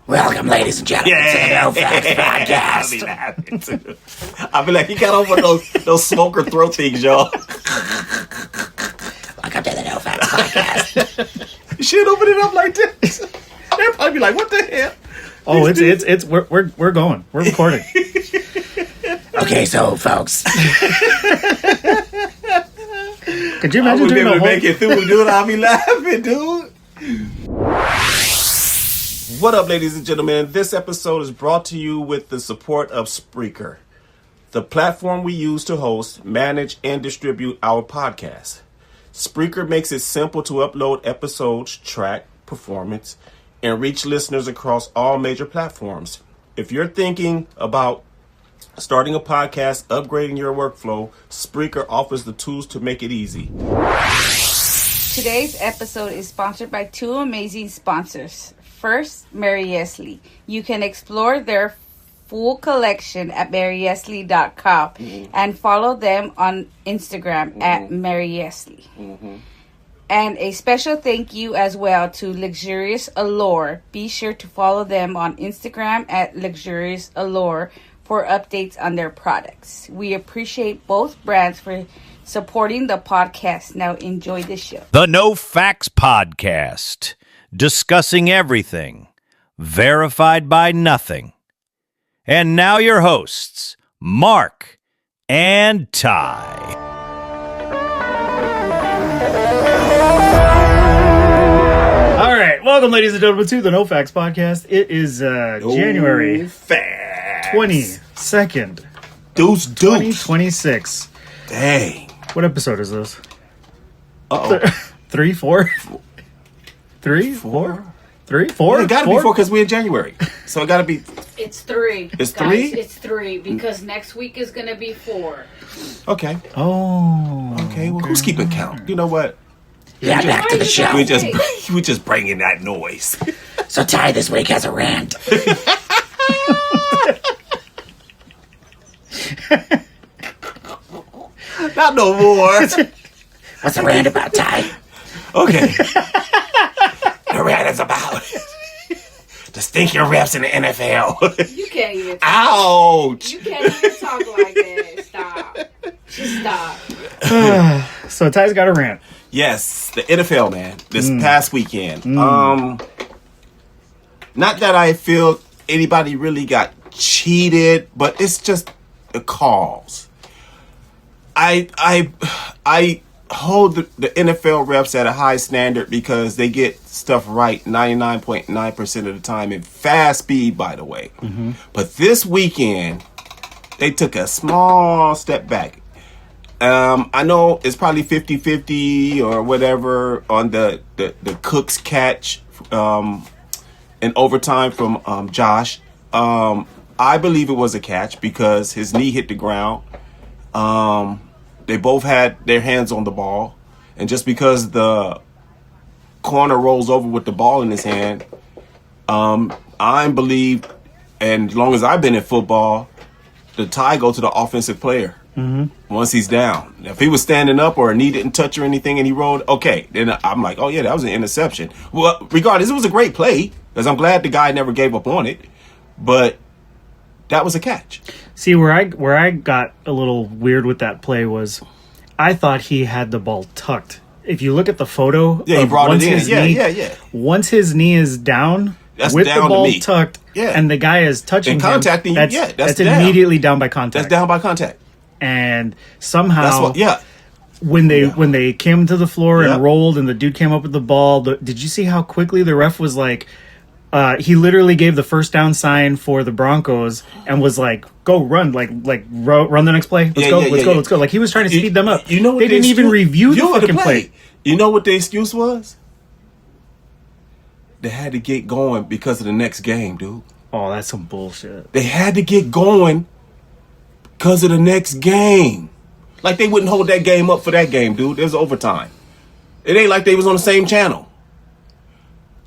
Welcome, ladies and gentlemen, to the No Facts Podcast. I be laughing too. I be like, he got over those smoker throat things, y'all. Welcome to the No Facts Podcast. You should open it up like this. They'll probably be like, what the hell? Oh, we're going. We're recording. Okay, so folks, Could you I imagine wouldn't be doing able a to whole... make it through, dude. I'll be laughing, dude. What up, ladies and gentlemen? This episode is brought to you with the support of Spreaker, the platform we use to host, manage, and distribute our podcast. Spreaker makes it simple to upload episodes, track performance, and reach listeners across all major platforms. If you're thinking about starting a podcast, upgrading your workflow, Spreaker offers the tools to make it easy. Today's episode is sponsored by two amazing sponsors. First, Maryestlie. You can explore their full collection at Maryestlie.com and follow them on Instagram at Maryestlie. And a special thank you as well to Lexurious Allure. Be sure to follow them on Instagram at Lexurious Allure for updates on their products. We appreciate both brands for supporting the podcast. Now enjoy the show. The No Facts Podcast, discussing everything, verified by nothing. And now your hosts, Mark and Ty. All right, welcome, ladies and gentlemen, to the No Facts Podcast. It is January 22nd, Deuce. 2026. Dang. What episode is this? Uh-oh. 3, 4? 3, 4? 3, 4? It gotta be 4 because we're in January. So it gotta be... It's 3. It's guys. 3? It's 3 because next week is going to be 4. Okay. Oh. Okay, well, who's keeping count? You know what? yeah, back to the show. We're just bringing that noise. So Ty this week has a rant. Not no more. What's the rant about, Ty? Okay. The rant is about the stinking refs in the NFL. You can't even Ouch. You can't even talk like that. Stop. Just stop. So Ty's got a rant. Yes, the NFL, man. This past weekend. Not that I feel anybody really got cheated, but it's just the calls. I hold the NFL refs at a high standard because they get stuff right 99.9% of the time in fast speed, by the way. But this weekend, they took a small step back. I know it's probably 50-50 or whatever on the Cook's catch in overtime from Josh. I believe it was a catch because his knee hit the ground. They both had their hands on the ball. And just because the corner rolls over with the ball in his hand, I believe, and as long as I've been in football, the tie goes to the offensive player once he's down. If he was standing up or a knee didn't touch or anything and he rolled, okay, then I'm like, oh yeah, that was an interception. Well, regardless, it was a great play because I'm glad the guy never gave up on it, but that was a catch. See, where I got a little weird with that play was I thought he had the ball tucked. If you look at the photo, Yeah, he brought it in. Yeah. Once his knee is down, That's with down the ball to me. tucked, Yeah. and the guy is touching And contacting him, you, that's that's down. immediately down by contact. That's down by contact. And somehow, That's what, yeah. when they came to the floor Yep. and rolled, and the dude came up with the ball, did you see how quickly the ref was like? He literally gave the first down sign for the Broncos and was like, "Go run, run the next play. Let's go." Like he was trying to speed them up. You know what they didn't even review the fucking play. You know what the excuse was? They had to get going because of the next game, dude. Oh, that's some bullshit. They had to get going because of the next game. Like they wouldn't hold that game up for that game, dude. There's overtime. It ain't like they was on the same channel.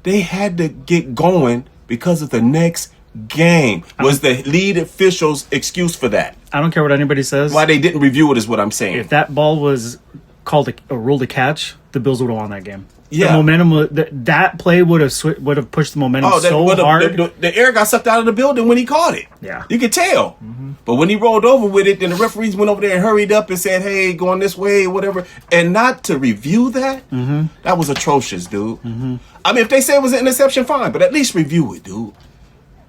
They had to get going because of the next game. Was the lead official's excuse for that? I don't care what anybody says. Why they didn't review it is what I'm saying. If that ball was called a ruled a catch, the Bills would have won that game. Yeah. The momentum, that play would have pushed the momentum hard. The air got sucked out of the building when he caught it. Yeah. You could tell. Mm-hmm. But when he rolled over with it, then the referees went over there and hurried up and said, hey, going this way, whatever. And not to review that, that was atrocious, dude. Mm-hmm. I mean, if they say it was an interception, fine, but at least review it, dude.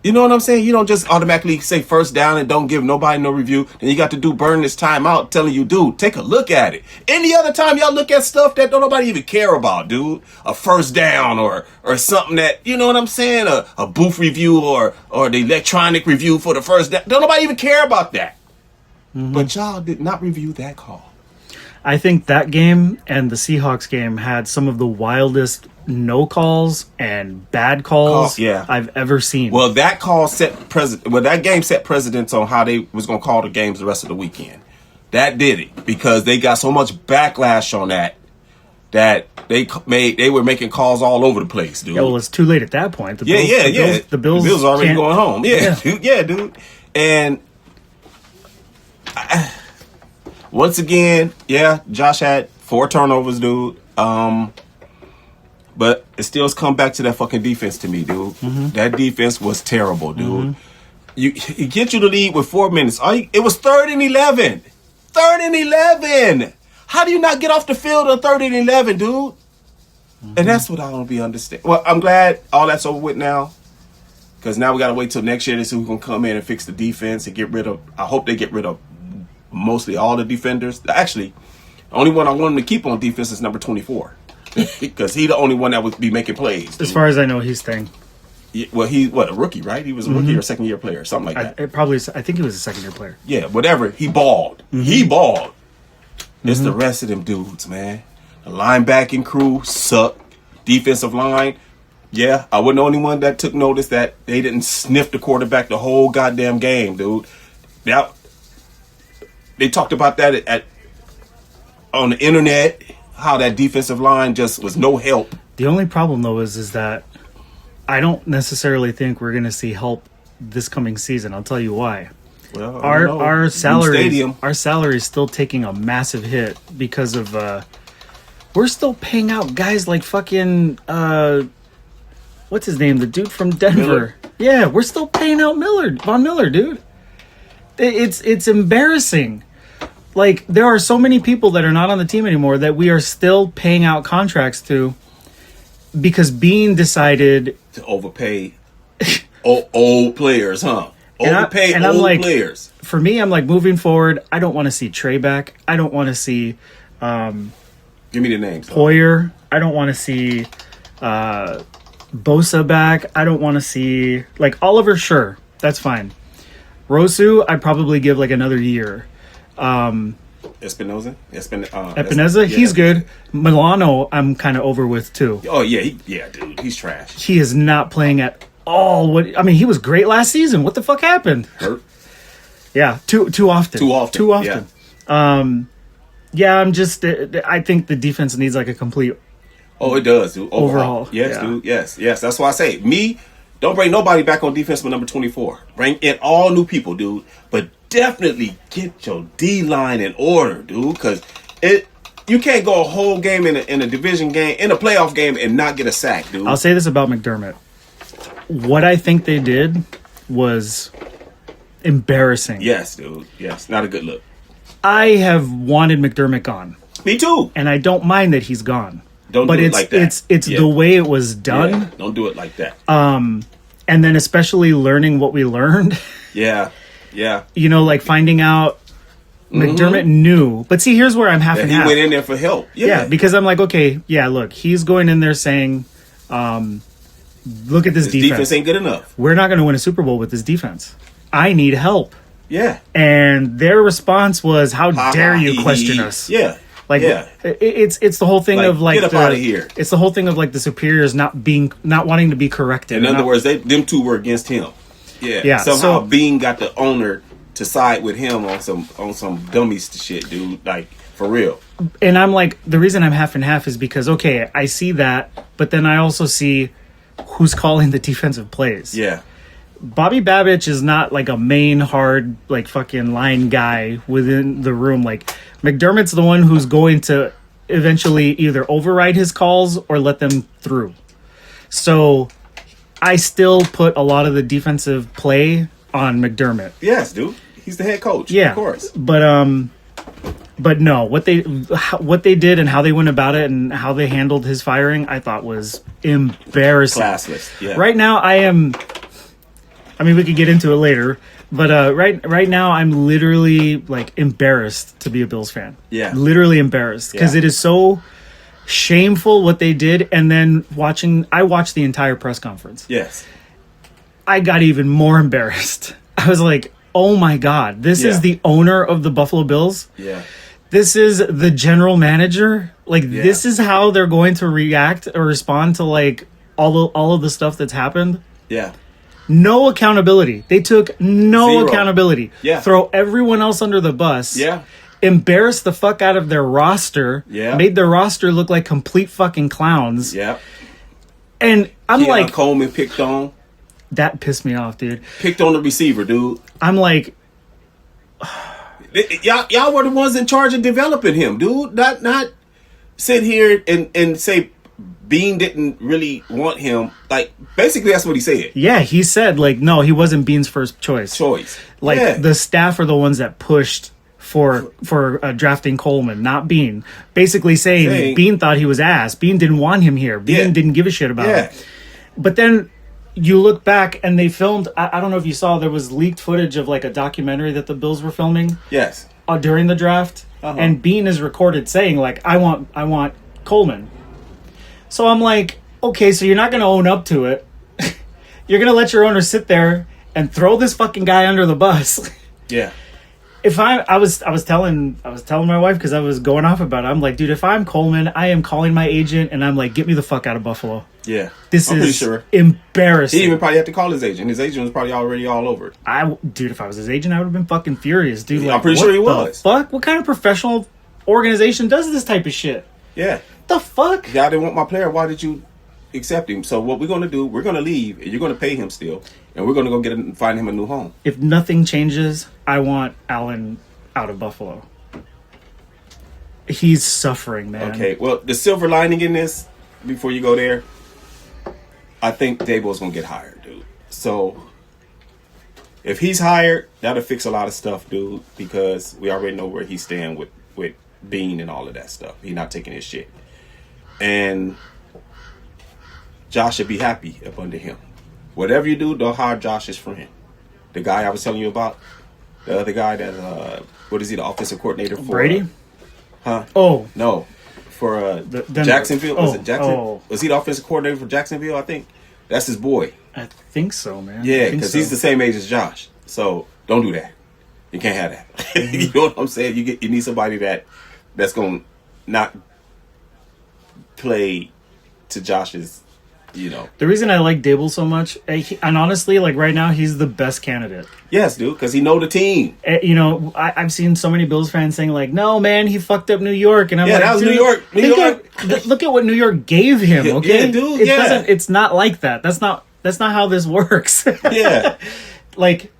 You know what I'm saying? You don't just automatically say first down and don't give nobody no review. Then you got to burn this time out telling you, dude, take a look at it. Any other time y'all look at stuff that don't nobody even care about, dude. A first down or something that, you know what I'm saying? A booth review or the electronic review for the first down. Don't nobody even care about that. Mm-hmm. But y'all did not review that call. I think that game and the Seahawks game had some of the wildest no calls and bad calls I've ever seen. Well, that call that game set precedents on how they was going to call the games the rest of the weekend. That did it because they got so much backlash on that they were making calls all over the place, dude. Yeah, well, it's too late at that point. The Bills already going home. Yeah, dude. And once again, Josh had 4 turnovers, dude. But it still come back to that fucking defense to me, dude. Mm-hmm. That defense was terrible, dude. Mm-hmm. You get you the lead with 4 minutes. It was 3rd and 11. 3rd and 11. How do you not get off the field on 3rd and 11, dude? Mm-hmm. And that's what I don't be understand. Well, I'm glad all that's over with now. Because now we got to wait till next year to see who's going to come in and fix the defense and get rid of. I hope they get rid of mostly all the defenders. Actually, the only one I want them to keep on defense is number 24. Because he's the only one that would be making plays. Dude. As far as I know, he's staying. Yeah, well, he's a rookie, right? He was a rookie or second-year player, something like that. I think he was a second-year player. Yeah, whatever. He balled. Mm-hmm. He balled. It's the rest of them dudes, man. The linebacking crew sucked. Defensive line, I wasn't the only one that took notice that they didn't sniff the quarterback the whole goddamn game, dude. Now, they talked about that on the internet. How that defensive line just was no help. The only problem, though, is that I don't necessarily think we're going to see help this coming season. I'll tell you why. Well, our salary is still taking a massive hit because of we're still paying out guys like fucking what's his name, the dude from Denver. Miller. Yeah, we're still paying out Von Miller, dude. It's embarrassing. Like, there are so many people that are not on the team anymore that we are still paying out contracts to because Bean decided to overpay old players, huh? Overpay and old I'm players. For me, I'm like, moving forward, I don't want to see Trey back. I don't want to see give me the names. Poyer. I don't want to see Bosa back. I don't want to see Oliver. Sure, that's fine. Rosu, I'd probably give another year. Espinoza, he's good. Milano, I'm kind of over with too. Oh yeah, dude, he's trash. He is not playing at all. He was great last season. What the fuck happened? Hurt. Yeah, too often. Yeah. I'm just. I think the defense needs a complete. Oh, it does, dude. Overhaul. Yes, dude. Yes. That's why I say don't bring nobody back on defense with number 24. Bring in all new people, dude. But definitely get your D-line in order, dude, because you can't go a whole game in a division game, in a playoff game, and not get a sack, dude. I'll say this about McDermott. What I think they did was embarrassing. Yes, dude. Yes, not a good look. I have wanted McDermott gone. Me too. And I don't mind that he's gone. Don't do it like that. It's the way it was done. Yeah, don't do it like that. And then especially learning what we learned. Yeah. Finding out McDermott knew. But see, here's where I'm half and half. He went in there for help. Yeah, because I'm like, okay, look, he's going in there saying, look at this defense. Defense ain't good enough. We're not going to win a Super Bowl with this defense. I need help. Yeah. And their response was, how dare you question us? Yeah. It's the whole thing of get up out of here. It's the whole thing of the superiors not wanting to be corrected. In other words, them two were against him. Yeah. Somehow Bean got the owner to side with him on some dummy shit, dude. For real. And I'm the reason I'm half and half is because I see that, but then I also see who's calling the defensive plays. Yeah. Bobby Babich is not a main hard fucking line guy within the room. McDermott's the one who's going to eventually either override his calls or let them through. So I still put a lot of the defensive play on McDermott. Yes, dude. He's the head coach. Yeah, of course. But no, what they did and how they went about it and how they handled his firing, I thought was embarrassing. Classless. Yeah. Right now, I mean, we could get into it later, but right now, I'm literally like embarrassed to be a Bills fan. Yeah. Literally embarrassed because Yeah. it is so shameful what they did. And then I watched the entire press conference. Yes. I got even more embarrassed. I was like, oh my God, this is the owner of the Buffalo Bills. Yeah. This is the general manager. Like, this is how they're going to react or respond to like all of the stuff that's happened. Yeah. No accountability. They took no Zero. accountability. Yeah. Throw everyone else under the bus. Yeah. Embarrass the fuck out of their roster. Yeah. Made their roster look like complete fucking clowns. Yeah. And I'm Keon like, Coleman picked on that pissed me off, dude. Picked on the receiver, dude. I'm like, Y'all were the ones in charge of developing him, dude. Not sit here and say Bean didn't really want him. Like, basically, that's what he said. yeah, he said like, no, he wasn't Bean's first choice. Like, Yeah. the staff are the ones that pushed for drafting Coleman, not Bean. Basically saying Bean thought he was ass. Bean didn't want him here. Bean didn't give a shit about him. But then you look back and they filmed, I don't know if you saw, there was leaked footage of like a documentary that the Bills were filming Yes. during the draft. And Bean is recorded saying like, I want Coleman. So I'm like, okay, so you're not going to own up to it. You're going to let your owner sit there and throw this fucking guy under the bus. Yeah. If I was telling my wife, because I was going off about it, I'm like, dude, if I'm Coleman, I am calling my agent and I'm like, get me the fuck out of Buffalo. Yeah. This I'm pretty is sure. embarrassing. He even probably had to call his agent. His agent was probably already all over it. Dude, if I was his agent, I would have been fucking furious, dude. I'm Like, pretty sure he what the was. fuck? What kind of professional organization does this type of shit? Yeah. The fuck? Y'all didn't want my player. Why did you accept him? So what we're going to do, we're going to leave, and you're going to pay him still, and we're going to go find him a new home. If nothing changes, I want Allen out of Buffalo. He's suffering, man. Okay, well, the silver lining in this, before you go there, I think Daboll's going to get hired, dude. So if he's hired, that'll fix a lot of stuff, dude, because we already know where he's staying with Bean and all of that stuff. He's not taking his shit. And Josh should be happy up under him. Whatever you do, don't hire Josh's friend. The guy I was telling you about, the other guy that, what is he, the offensive coordinator for? Brady? Huh? Oh. No. For Denver. Jacksonville? Was it Jackson? Oh. Was he the offensive coordinator for Jacksonville, I think? That's his boy. I think so, man. Yeah, I think because so. he's the same age as Josh. So don't do that. You can't have that. Mm-hmm. You know what I'm saying? You need somebody that's going to not play to Josh's, you know. The reason I like Dable so much, and honestly, like right now, he's the best candidate. Yes, dude, because he know the team. You know, I've seen so many Bills fans saying like, "No, man, he fucked up New York," and I'm like, that was dude, New York. New York. Look at what New York gave him. Yeah, Okay, yeah, dude, It yeah. doesn't. It's not like that. That's not how this works. Yeah. Like,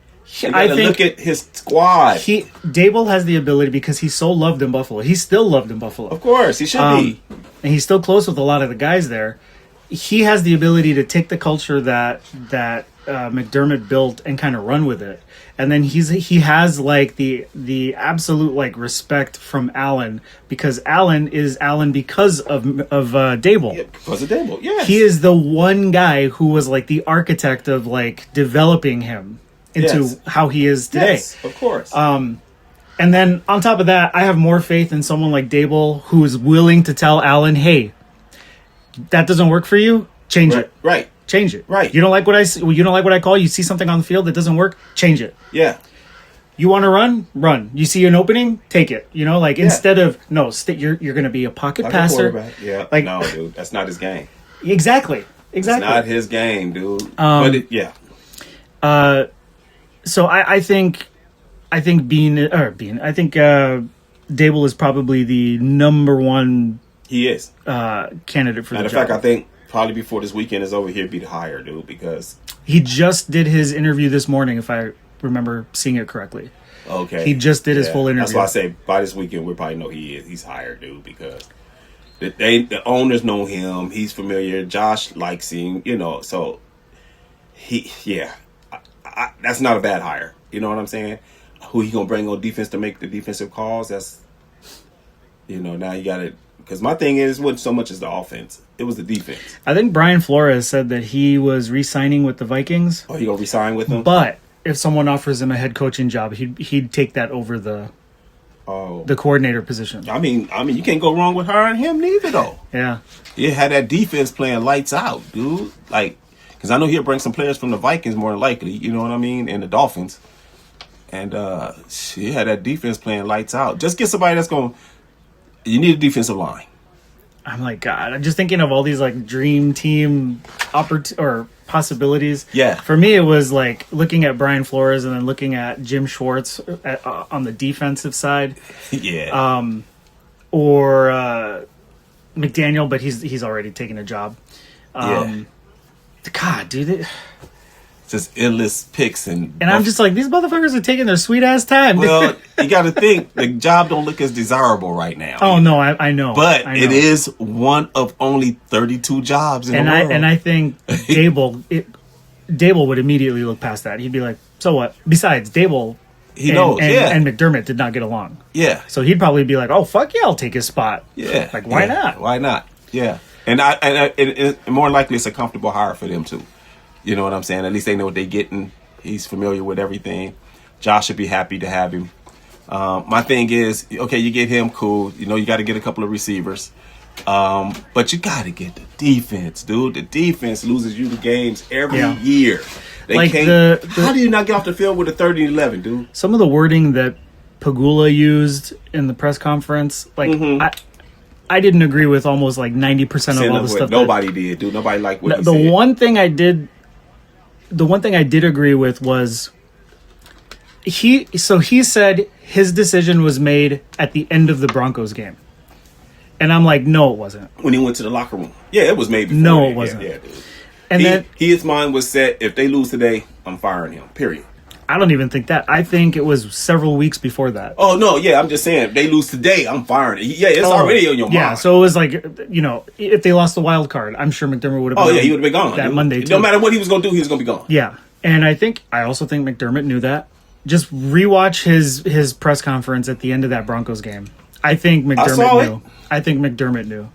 You I gotta think look at his squad. Dable has the ability because he's so loved in Buffalo. He's still loved in Buffalo. Of course, he should be. And he's still close with a lot of the guys there. He has the ability to take the culture that McDermott built and kind of run with it. And then he has like the absolute like respect from Allen, because Allen is Allen because of Dable. Yeah, because of Dable, yes. He is the one guy who was like the architect of like developing him into Yes. how he is today. Yes, of course. And then on top of that, I have more faith in someone like Dable who is willing to tell Allen, "Hey, that doesn't work for you. Change it. Right. Change it. Right. You don't like what I see, you don't like what I call. You see something on the field that doesn't work. Change it. Yeah. You want to run. You see an opening, take it. You know, like instead of you're going to be a pocket Like a passer. quarterback. Yeah. Like, no, dude, that's not his game. Exactly. It's not his game, dude. Yeah. So I think Dable is probably the number one He is. candidate for Matter the of job. fact, I think probably before this weekend is over, he'd be the hire, dude, because He just did his interview this morning, if I remember seeing it correctly. okay, He just did his full interview. That's why I say by this weekend we'll probably know he's hired, dude, because The owners know him. He's familiar. Josh likes him. So that's not a bad hire. You know what I'm saying? Who he gonna bring on defense to make the defensive calls? That's now you got to. Because my thing is, it wasn't so much as the offense; it was the defense. I think Brian Flores said that he was re-signing with the Vikings. Oh, he gonna re-sign with them? But if someone offers him a head coaching job, he'd take that over the coordinator position. I mean, you can't go wrong with hiring him neither, though. Yeah. You had that defense playing lights out, dude. Like, because I know he'll bring some players from the Vikings more than likely. You know what I mean? And the Dolphins. And he had that defense playing lights out. Just get somebody that's going. You need a defensive line. I'm like, God, I'm just thinking of all these like dream team possibilities. Yeah. For me, it was like looking at Brian Flores and then looking at Jim Schwartz on the defensive side. Yeah. Or McDaniel, but he's already taken a job. Yeah. God, dude. Just endless picks and I'm just like, these motherfuckers are taking their sweet ass time. Well, you got to think the job don't look as desirable right now. Oh no, I know, but I know. It is one of only 32 jobs in the world. And I think Dable would immediately look past that. He'd be like, so what? Besides, Dable, and McDermott did not get along. Yeah, so he'd probably be like, oh fuck yeah, I'll take his spot. Yeah, like why not? Why not? Yeah, and more likely it's a comfortable hire for them too. You know what I'm saying? At least they know what they're getting. He's familiar with everything. Josh should be happy to have him. My thing is, okay, you get him, cool. You got to get a couple of receivers. But you got to get the defense, dude. The defense loses you the games every year. They can't. How do you not get off the field with a 30-11, dude? Some of the wording that Pagula used in the press conference, like, I didn't agree with almost like 90% of all the stuff. Nobody did, dude. Nobody liked what he said. The one thing I did agree with was he said his decision was made at the end of the Broncos game. And I'm like, no, it wasn't. When he went to the locker room. Yeah, it was made before. No, it wasn't. Yeah, dude. And his mind was set, if they lose today, I'm firing him. Period. I don't even think that. I think it was several weeks before that. Oh, no, yeah, I'm just saying, if they lose today, I'm firing him. Yeah, it's already on your mind. Yeah, so it was like, if they lost the wild card, I'm sure McDermott would have been he would have been gone. That Monday, too. No matter what he was going to do, he was going to be gone. Yeah, and I also think McDermott knew that. Just rewatch his press conference at the end of that Broncos game. I think McDermott knew. I think McDermott knew.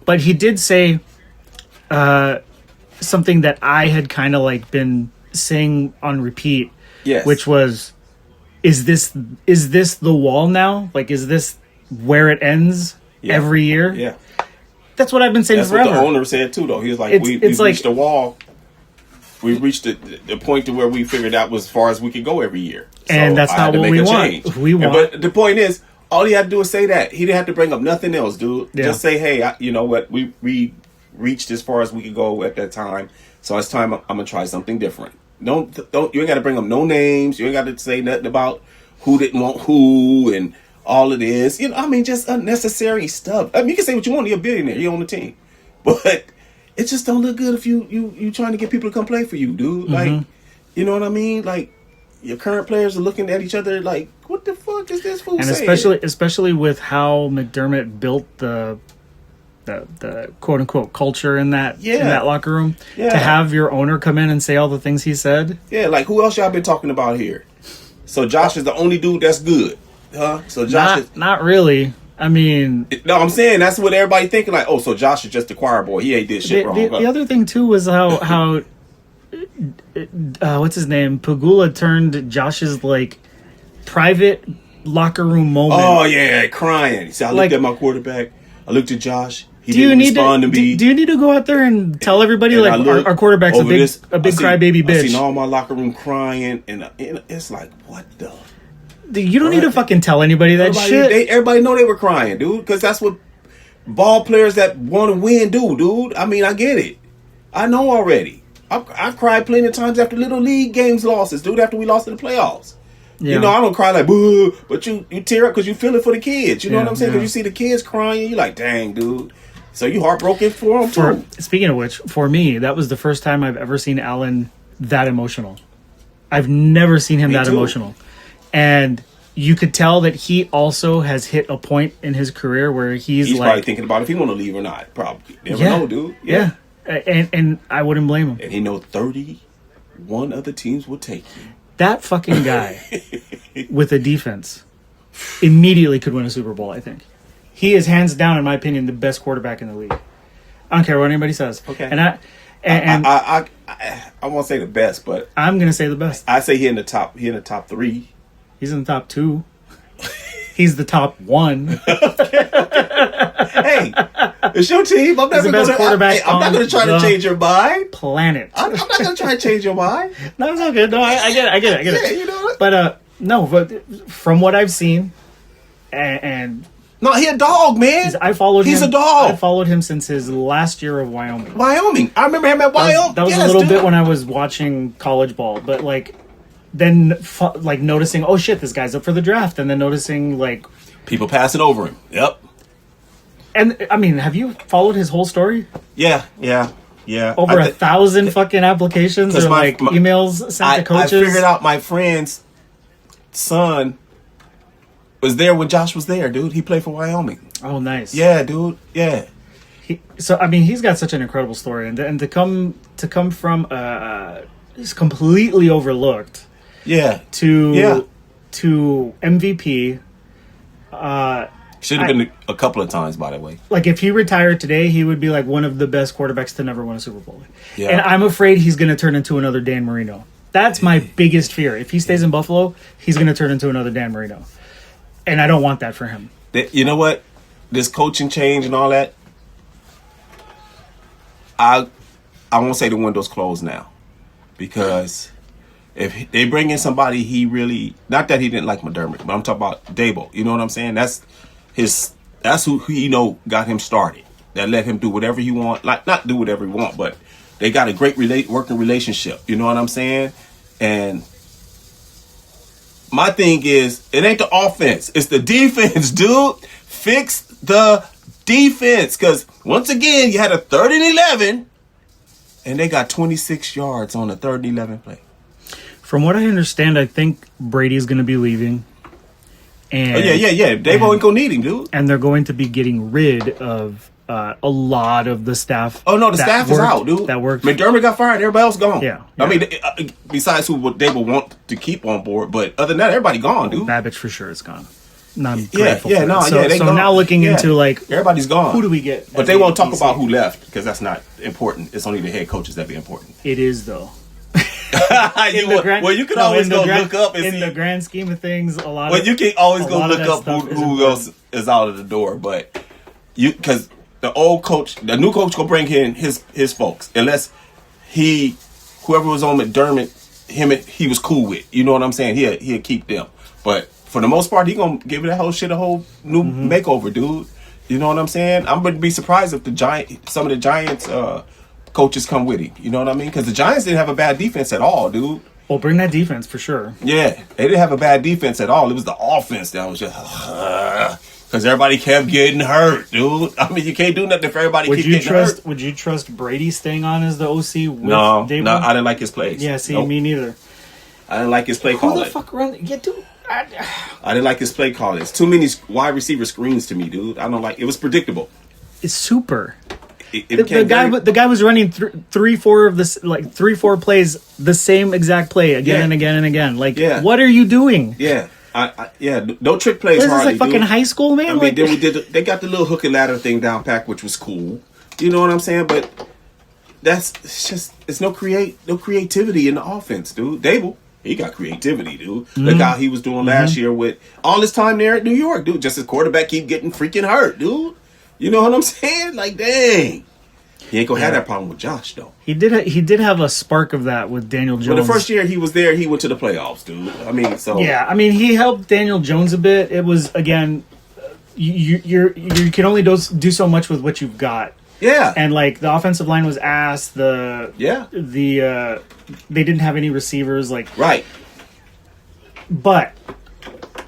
But he did say something that I had kind of like been saying on repeat, which was, is this the wall now? Like, is this where it ends every year? Yeah, that's what I've been saying forever. That's what the owner said too, though. He was like, we reached the wall. We reached the point to where we figured out was as far as we could go every year. So and that's not what we want. But the point is, all he had to do is say that. He didn't have to bring up nothing else, dude. Yeah. Just say, hey, you know what? We reached as far as we could go at that time. So it's time I'm gonna try something different. Don't you ain't got to bring up no names. You ain't got to say nothing about who didn't want who and all of this. Just unnecessary stuff. I mean, you can say what you want. You're a billionaire. You're on the team, but it just don't look good if you trying to get people to come play for you, dude. Mm-hmm. Like, you know what I mean? Like, your current players are looking at each other like, what the fuck is this fool saying? Especially with how McDermott built the quote unquote culture in that locker room. Yeah. To have your owner come in and say all the things he said. Yeah, like who else y'all been talking about here? So Josh is the only dude that's good, huh? So Josh not really. I mean, no, I'm saying that's what everybody thinking. Like, oh, so Josh is just the choir boy. He ain't did shit wrong. The other thing too was how what's his name? Pagula turned Josh's like private locker room moment. Oh yeah, crying. He said, I looked at my quarterback. I looked at Josh. He didn't respond to me. Do you need to go out there and tell everybody like our quarterback's a big crybaby bitch? I seen all my locker room crying, and it's like, what the? You don't need to fucking tell anybody that shit. Everybody know they were crying, dude, because that's what ball players that want to win do, dude. I mean, I get it. I know already. I've cried plenty of times after little league games losses, dude. After we lost in the playoffs. Yeah. I don't cry like boo, but you tear up because you feel it for the kids. You know what I'm saying? Because you see the kids crying, you're like, dang, dude. So you heartbroken for them too. Speaking of which, for me, that was the first time I've ever seen Allen that emotional. I've never seen him that emotional. And you could tell that he also has hit a point in his career where he's like, probably thinking about if he want to leave or not. Probably. Never know, dude. Yeah. And I wouldn't blame him. And he know 31 other teams will take him. That fucking guy with a defense immediately could win a Super Bowl, I think. He is hands down, in my opinion, the best quarterback in the league. I don't care what anybody says. Okay. And I won't say the best, but I'm gonna say the best. I say he in the top 3. He's in the top 2. He's the top 1. Hey, it's your team. I'm He's the best quarterback. I'm not going to try to change your mind. Planet. I'm not going to try to change your mind. No, it's all good. No, I get it. Yeah, you know what? But but from what I've seen, and no, he a dog, man. I followed him. He's a dog. I followed him since his last year of Wyoming. Wyoming. I remember him at Wyoming. That was a little bit when I was watching college ball, but like then like noticing, oh shit, this guy's up for the draft, and then noticing like people passing over him. Yep. And I mean, have you followed his whole story? Yeah. Over 1,000 fucking applications or like emails sent to coaches. I figured out my friend's son was there when Josh was there, dude. He played for Wyoming. Oh, nice. Yeah, dude. Yeah. So I mean, he's got such an incredible story, and to come from he's completely overlooked. Yeah. To MVP. Should have been a couple of times, by the way. Like, if he retired today, he would be like one of the best quarterbacks to never win a Super Bowl. Yeah. And I'm afraid he's going to turn into another Dan Marino. That's my biggest fear. If he stays in Buffalo, he's going to turn into another Dan Marino. And I don't want that for him. You know what? This coaching change and all that, I won't say the window's closed now. Because if they bring in somebody he really... Not that he didn't like McDermott, but I'm talking about Dable. You know what I'm saying? That's who he got him started. That let him do whatever he want. Like, not do whatever he want, but they got a great working relationship. You know what I'm saying? And my thing is, it ain't the offense. It's the defense, dude. Fix the defense. Because once again, you had a 3rd and 11, and they got 26 yards on a 3rd and 11 play. From what I understand, I think Brady's going to be leaving. And, yeah. Dabo ain't gonna need him, dude. And they're going to be getting rid of a lot of the staff. Oh no, the staff is out, dude. That worked. McDermott got fired. Everybody else gone. Yeah. I mean, besides who Dabo want to keep on board, but other than that, everybody gone, dude. Babbage for sure is gone. No, I'm yeah. they So gone. Now looking into like everybody's gone. Who do we get? But they won't talk about who left because that's not important. It's only the head coaches that be important. It is though. You can always go look up and see. In the grand scheme of things, a lot. Well, you can always go look up who else is out of the door, but because the new coach gonna bring in his folks, unless whoever was on McDermott, he was cool with. You know what I'm saying? He'll keep them, but for the most part, he gonna give that whole shit a whole new makeover, dude. You know what I'm saying? I'm gonna be surprised if some of the Giants coaches come with him. You know what I mean? Because the Giants didn't have a bad defense at all, dude. Well, bring that defense for sure. Yeah, they didn't have a bad defense at all. It was the offense that was just because everybody kept getting hurt, dude. I mean, you can't do nothing if everybody keeps getting hurt. Would you trust Brady staying on as the OC? No, I didn't like his plays. Yeah, me neither. I didn't like his play calling. Who the fuck run? Yeah, dude. I didn't like his play calling. It's too many wide receiver screens to me, dude. I don't like. It was predictable. It's super. The guy was running 3-4 plays, the same exact play again and again and again. Like, what are you doing? Yeah, no trick plays. This is like fucking high school, man. I mean, then they got the little hook and ladder thing down pat, which was cool. You know what I'm saying? But it's no creativity in the offense, dude. Dable, he got creativity, dude. Look how he was doing last year with all his time there at New York, dude. Just his quarterback keep getting freaking hurt, dude. You know what I'm saying? Like, dang. He ain't gonna have that problem with Josh, though. He did have a spark of that with Daniel Jones. Well, the first year he was there, he went to the playoffs, dude. I mean, so... Yeah, I mean, he helped Daniel Jones a bit. It was, again, you can only do so much with what you've got. Yeah. And, like, the offensive line was ass. They didn't have any receivers. Like, right. But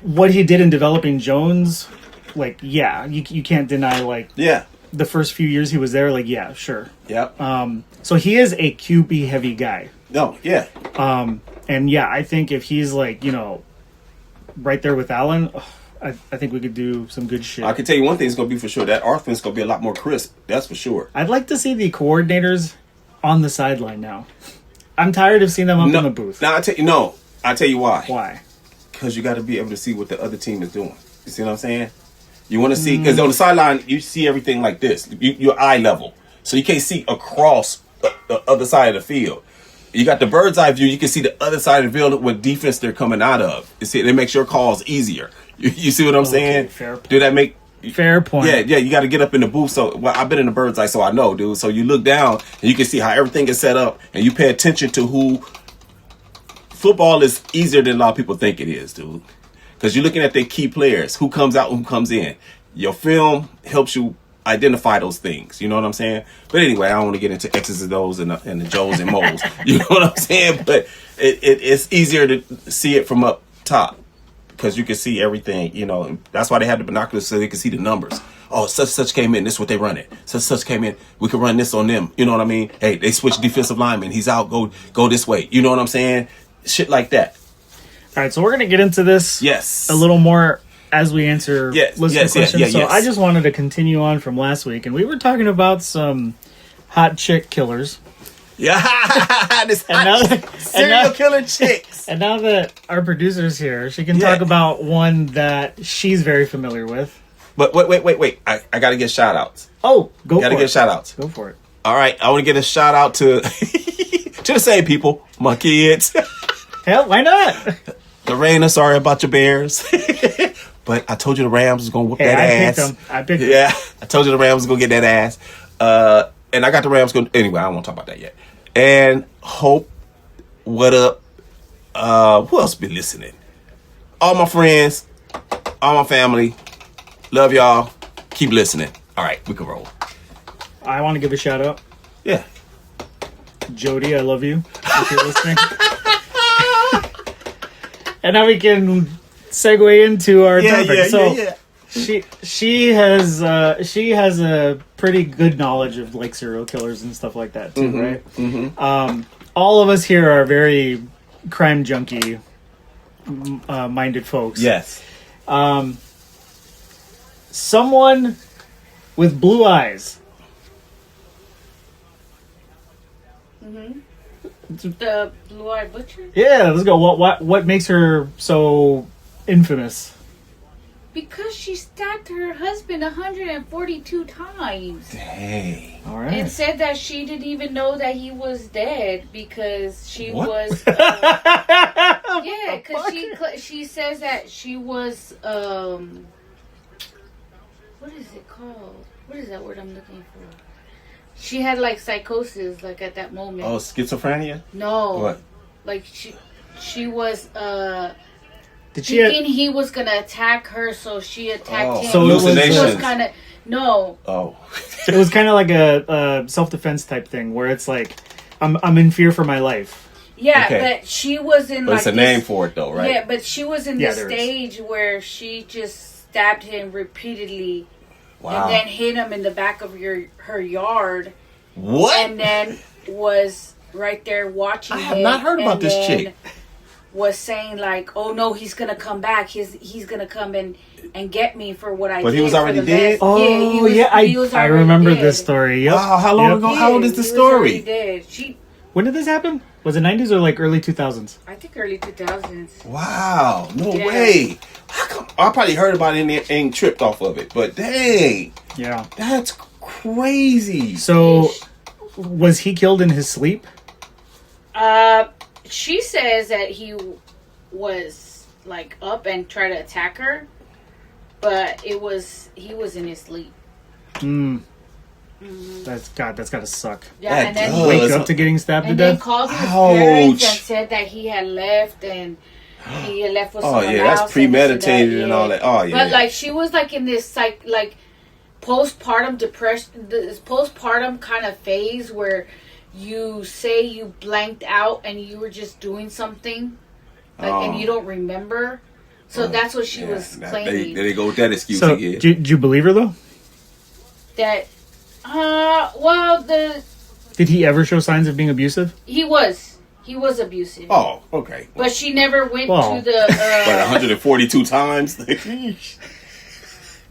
what he did in developing Jones... Like, yeah, you can't deny, like, the first few years he was there, like, yeah, sure. Yep. So he is a QB heavy guy. No, yeah. And yeah, I think if he's like, right there with Allen, I think we could do some good shit. I can tell you one thing is going to be for sure. That offense is going to be a lot more crisp. That's for sure. I'd like to see the coordinators on the sideline now. I'm tired of seeing them up in the booth. Now, I tell you why. Why? Because you got to be able to see what the other team is doing. You see what I'm saying? You want to see, because on the sideline, you see everything like this. Your eye level. So you can't see across the other side of the field. You got the bird's eye view. You can see the other side of the field, what defense they're coming out of. You see, it makes your calls easier. You see what I'm saying? Fair point. Do that make... Fair point. Yeah, you got to get up in the booth. So, I've been in the bird's eye, so I know, dude. So you look down, and you can see how everything is set up, and you pay attention to who... Football is easier than a lot of people think it is, dude. Because you're looking at the key players, who comes out, who comes in. Your film helps you identify those things. You know what I'm saying? But anyway, I don't want to get into X's and O's and the Joes and Mo's. You know what I'm saying? But it's easier to see it from up top because you can see everything. You know, and that's why they have the binoculars so they can see the numbers. Oh, such came in. This is what they run it. Such came in. We can run this on them. You know what I mean? Hey, they switched defensive lineman. He's out. Go this way. You know what I'm saying? Shit like that. All right, so we're going to get into this a little more as we answer listener questions. So I just wanted to continue on from last week, and we were talking about some hot chick killers. Yeah, serial killer chicks. And now that our producer's here, she can talk about one that she's very familiar with. But wait. I got to get shout-outs. Oh, go for it. Got to get shout-outs. Go for it. All right, I want to get a shout-out to to the same people, my kids. Hell, why not? Lorena, sorry about your Bears. But I told you the Rams was going to whoop that ass. I picked them. Yeah, I told you the Rams was going to get that ass. And I got the Rams going. Anyway, I don't want to talk about that yet. And Hope, what up? Who else be listening? All my friends, all my family. Love y'all. Keep listening. All right, we can roll. I want to give a shout out. Yeah. Jody, I love you if you're listening. And now we can segue into our topic. She has a pretty good knowledge of like serial killers and stuff like that too, right? Mm-hmm. All of us here are very crime junkie minded folks. Yes. Someone with blue eyes. Mm-hmm. The blue-eyed butcher? Yeah, let's go. What makes her so infamous? Because she stabbed her husband 142 times. Dang. All right. And said that she didn't even know that he was dead because she was... yeah, because she says that she was... what is it called? What is that word I'm looking for? She had like psychosis, like at that moment. Oh, schizophrenia? No. What? Like she was Did she thinking he was gonna attack her, so she attacked him. So hallucinations. It was kind of no. Oh. It was kind of like a self-defense type thing where it's like I'm in fear for my life. Yeah, Okay. but she was in But like it's a name for it though, right? Yeah, but she was in Yeah, the there is. stage where she just stabbed him repeatedly. Wow. And then hit him in the back of her yard. What? And then was right there watching him. I have not heard about this chick. Was saying like, "Oh no, he's gonna come back. He's gonna come and get me for what I did." But he was for already the dead? last- he was I already remember dead. this story. Yep. Wow, how long ago? How old is the He was already story? dead. She, When did this happen? Was it 90s or like early 2000s? I think early 2000s. Wow, no Yeah. way. How come? I probably heard about it and ain't tripped off of it, but dang, Yeah. that's crazy. So, was he killed in his sleep? She says that he was like up and tried to attack her, but he was in his sleep. That's gotta suck. Yeah, That and then does. Wake up to getting stabbed to and then death. called his parents and Ouch. said that he had left and he had left with Oh someone yeah, else. that's premeditated and all yeah. that. Oh yeah. But like she was like in this postpartum depression, this postpartum kind of phase where you say you blanked out and you were just doing something, and you don't remember. So that's what she was claiming. There they go with that excuse So, again. did you believe her though? That, well, Did he ever show signs of being abusive? he was. He was abusive. Oh, okay. But she never went Well. to the... Like 142 times?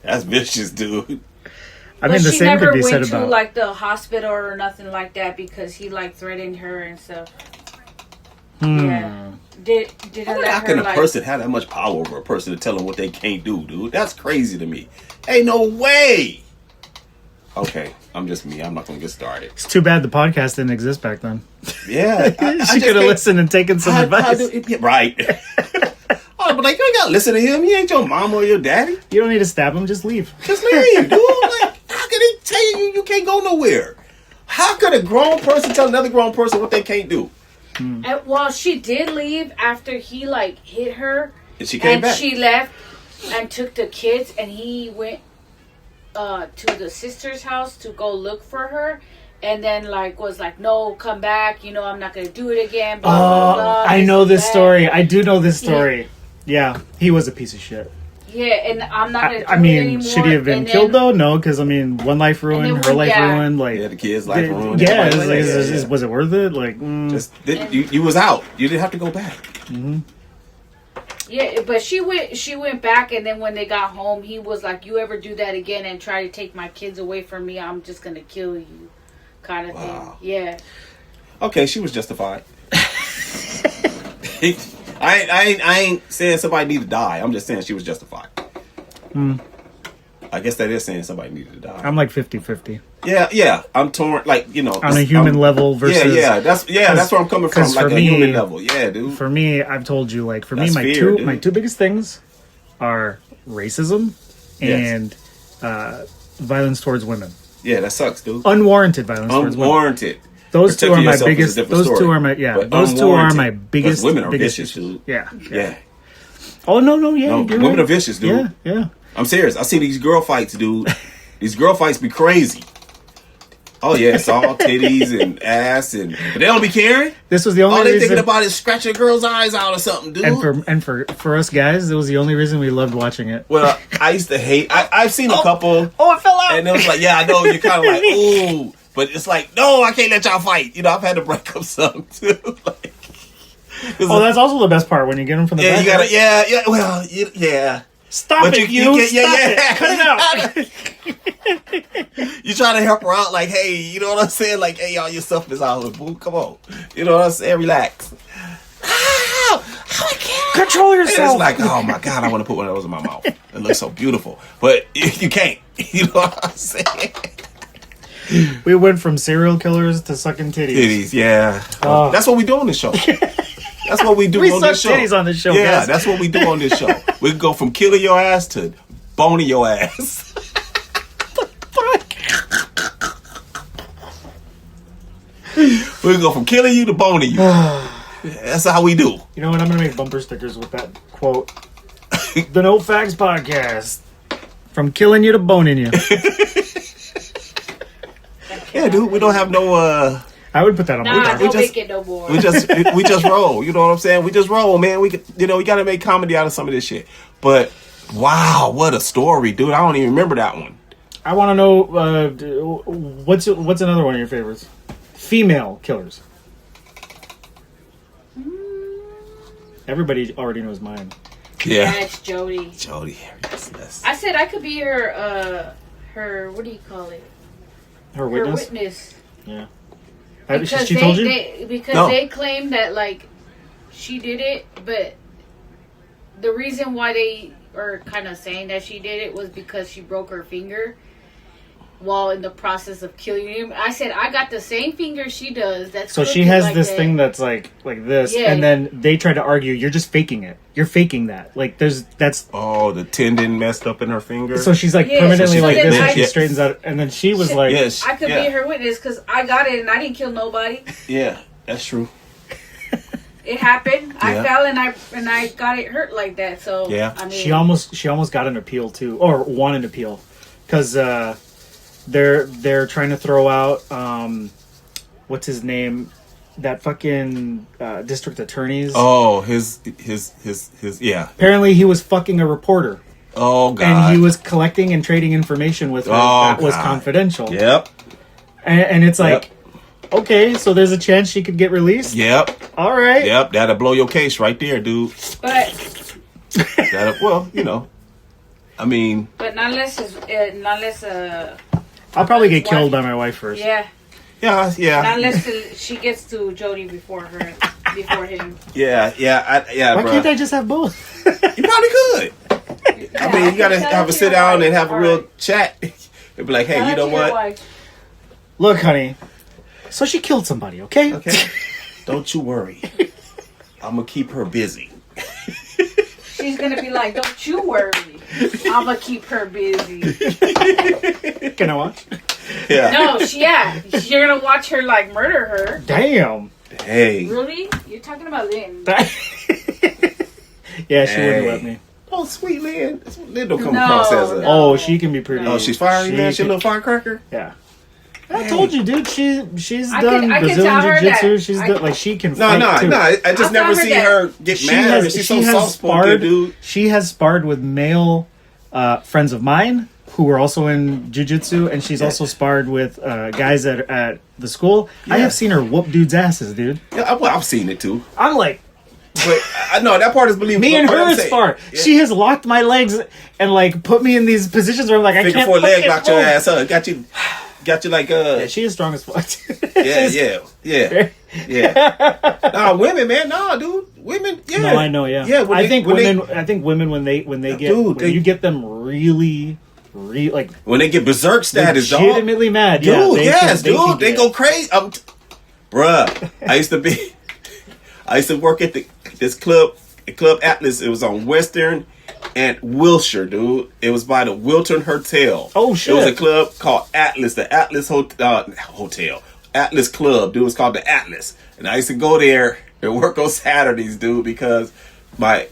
That's vicious, dude. I but mean, the she same never could be went said to about. like the hospital or nothing like that because he like threatened her and stuff. Yeah. Didn't How let her can a like... person have that much power over a person to tell them what they can't do, dude? That's crazy to me. Ain't no way. Okay, I'm just me. I'm not going to get started. It's too bad the podcast didn't exist back then. Yeah. She could have listened and taken some advice. Right. Oh, but like, you ain't got to listen to him. He ain't your mama or your daddy. You don't need to stab him. Just leave. Just leave, dude. Like, how can he tell you can't go nowhere? How could a grown person tell another grown person what they can't do? And, well, she did leave after he like hit her. And she came back. She left and took the kids, and he went to the sister's house to go look for her. And then, like, was like, no, come back. You know, I'm not going to do it again. Blah, blah, blah, I know this that. story. I do know this story. Yeah, he was a piece of shit. Yeah, and I'm not going to do I it mean, anymore. should he have been And killed then- though? No, because I mean, one life ruined, her life ruined. Like, Yeah, the kid's life ruined. Yeah, Yeah. was it worth it? Like, Just you was out. You didn't have to go back. Yeah, but she went back, and then when they got home, he was like, you ever do that again and try to take my kids away from me, I'm just going to kill you, kind of Wow. thing. Yeah. Okay, she was justified. I ain't saying somebody need to die. I'm just saying she was justified. I guess that is saying somebody needed to die. I'm like 50-50 Yeah. I'm torn. Like, you know, on a human level versus. That's where I'm coming from. 'cause Like for a me- human level. Yeah, dude. For me, I've told you, like, for That's me, fear, dude. my two biggest things are racism Yes. and violence towards women. Yeah, that sucks, dude. Unwarranted violence towards women. Unwarranted. Those two Protecting are my yourself is a biggest. different Those two story. are my But Those two are unwarranted. my 'Cause biggest. women are biggest vicious, dude. Yeah. Yeah. Oh no, yeah. No, you're women right. are vicious, dude. Yeah. I'm serious. I see these girl fights, dude. These girl fights be crazy. Oh yeah, it's all titties and ass, but they don't be caring. This was the only All they reason. thinking about is scratching a girl's eyes out or something, dude. and for us guys, it was the only reason we loved watching it. Well, I used to hate. I've seen a couple, Oh, it fell out. and it was like, yeah, I know. You're kind of like, ooh, but it's like, no, I can't let y'all fight. You know, I've had to break up some too. Like, Oh, that's also the best part when you get them from the yeah, back. you gotta, yeah. Well, yeah. Stop But it, you you! can't- Stop it! Cut it out! You trying to help her out, like, hey, you know what I'm saying? Like, hey, y'all, your stuff is out here, boo. Come on, you know what I'm saying? Relax. Ow! I can't. Control And yourself. it's like, oh my god, I want to put one of those in my mouth. It looks so beautiful, but you can't. You know what I'm saying? We went from serial killers to sucking titties. Titties, yeah. Oh. That's what we do on this show. That's what we do We on suck this show. titties on this show, Yeah, guys. that's what we do on this show. We go from killing your ass to boning your ass. We go from killing you to boning you. That's how we do. You know what? I'm gonna make bumper stickers with that quote. The No Facts Podcast. From killing you to boning you. Yeah, dude. We don't have no. I would put that on my Nah, car. don't just- make it no more. We just roll. You know what I'm saying? We just roll, man. We got to make comedy out of some of this shit. But wow, what a story, dude! I don't even remember that one. I want to know what's another one of your favorites? Female killers. Everybody already knows mine. Yeah, it's Jody. Jody. Yes. I said I could be her, what do you call it? Her Her witness. witness. Yeah. Because She told you? No. they claim that like she did it, but the reason why they are kind of saying that she did it was because she broke her finger while in the process of killing him. I said I got the same finger she does. That's So she crooked has like this that. thing that's like this, Yeah. and then they try to argue you're just faking it. You're faking that. Like that's. Oh, the tendon messed up in her finger. So she's like Yeah, permanently so like then this, and I- she straightens out, and then she was like, yes, I could yeah. be her witness because I got it and I didn't kill nobody. Yeah, that's true. It happened. I Yeah. fell and I got it hurt like that. So Yeah. I mean, she almost got an appeal too, or won an appeal, because they're trying to throw out what's his name, that fucking district attorney's. Oh, his yeah. Apparently, he was fucking a reporter, Oh god. and he was collecting and trading information with her Oh, that was God. confidential. Yep. And it's like, okay, so there's a chance she could get released. Yep. All right. Yep, that'll blow your case right there, dude. But Well, I mean, but not unless I'll probably get Wife. killed by my wife first. yeah. yeah. Not unless she gets to Jody before him. Yeah, Why bro. can't I just have both? You probably could. I mean, you gotta have a sit down and have a real chat. And be like, hey, you know what? Look, honey. So she killed somebody, okay? Okay. Don't you worry. I'm gonna keep her busy. She's gonna be like, don't you worry. I'm gonna keep her busy. Can I watch? Yeah. No, you're gonna watch her like murder her. Damn. Hey. Really? You're talking about Lynn? Yeah, she wouldn't Hey. let me. Oh, sweet Lynn. Lynn don't come No, across as a. no. Oh, she can be pretty. Oh, she's fiery, man. She a can- little firecracker. Yeah. I told you, dude. She's I done can tell Brazilian her jiu-jitsu. that. She's I- done, like, she can No, fight no, too. no. I just I'll never tell her see that. her get mad. She's so soft spoken, dude. She has sparred with male friends of mine who were also in jiu-jitsu, and she's also sparred with guys at the school. I Yeah. have seen her whoop dudes' asses, dude. Yeah, well, I've seen it too. I'm like, But I know that part is believable. me and What I'm her saying- spar. Yeah. She has locked my legs and like put me in these positions where I'm like, I Figure can't four leg fucking locked your move. ass up. Got you like Yeah, she is strong as fuck. yeah. Nah, women, man, nah, dude, women, yeah. No, I know, yeah. yeah. I think women when they get Dude, when you get them really like when they get berserk status, dog. legitimately mad, Dude, yeah, they yes, can- dude, they get- go crazy. Bruh, I used to work at this club Atlas. It was on Western and Wilshire, dude. It was by the Wilton Hotel. Oh, shit. It was a club called Atlas, the Atlas Hotel. Atlas Club, dude. It was called the Atlas. And I used to go there and work on Saturdays, dude, because my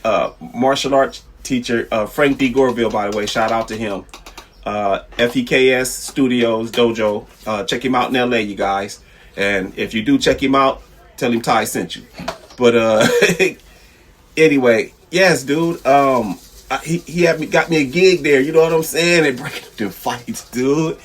martial arts teacher, Frank D. Gorville, by the way, shout out to him. FEKS Studios Dojo. Check him out in LA, you guys. And if you do check him out, tell him Ty sent you. But anyway, yes, dude. He got me a gig there. You know what I'm saying? They break up the fights, dude.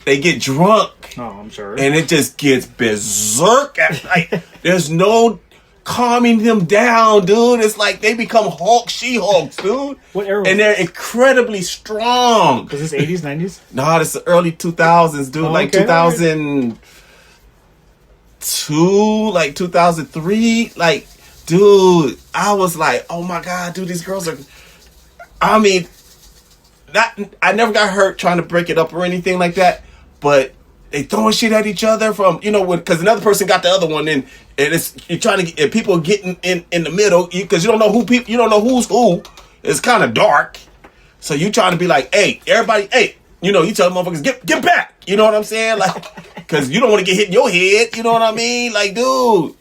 They get drunk. Oh, I'm sure. And it just gets berserk at night. There's no calming them down, dude. It's like they become She-Hulks, dude. What era was And they're incredibly strong. Was this 80s, 90s? Nah, this is the early 2000s, dude. Oh, like okay. 2002, like 2003. Like, dude, I was like, oh my God, dude, these girls are... I mean, I never got hurt trying to break it up or anything like that, but they throwing shit at each other from, because another person got the other one, and you're trying to get, and people getting in the middle, because you don't know you don't know who's who. It's kind of dark. So you trying to be like, hey, everybody, hey, you tell motherfuckers, get back. You know what I'm saying? Like, because you don't want to get hit in your head. You know what I mean? Like, dude.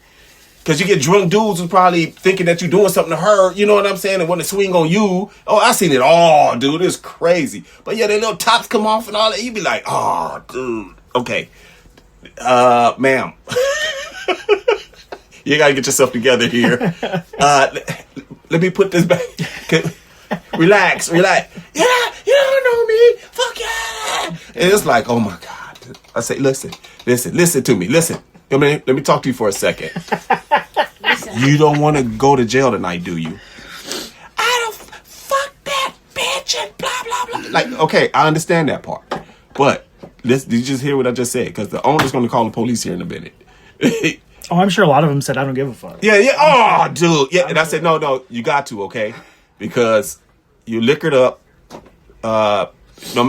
Because you get drunk dudes who's probably thinking that you're doing something to her, you know what I'm saying, and want to swing on you. Oh, I seen it all, dude. It's crazy. But yeah, their little tops come off and all that. You be like, oh, dude. Okay. Ma'am. You got to get yourself together here. Let me put this back. Relax. Yeah, you don't know me. Fuck yeah. And it's like, oh my God. I say, listen to me. Listen. Let me talk to you for a second. You don't want to go to jail tonight, do you? I don't fuck that bitch and blah blah blah. Like, okay, I understand that part, but did you just hear what I just said? Because the owner's going to call the police here in a minute. Oh, I'm sure a lot of them said, I don't give a fuck. Yeah. Oh, dude. Yeah, and I said, no, you got to, okay, because you liquored up. It don't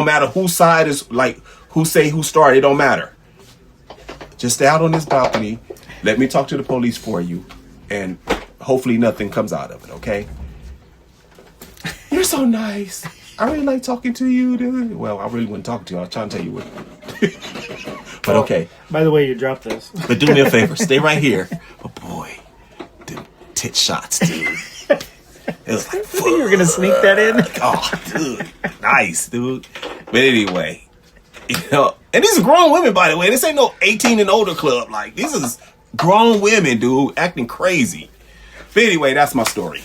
matter whose side is like who started. It don't matter. Just stay out on this balcony. Let me talk to the police for you. And hopefully nothing comes out of it, okay? You're so nice. I really like talking to you, dude. Well, I really wouldn't talk to you. I was trying to tell you what. But okay. By the way, you dropped this. But do me a favor. Stay right here. But boy, them tit shots, dude. It was like, You were going to sneak that in? oh, dude. Nice, dude. But anyway. And these are grown women, by the way. This ain't no 18 and older club. Like, these is grown women, dude, acting crazy. But anyway, that's my story,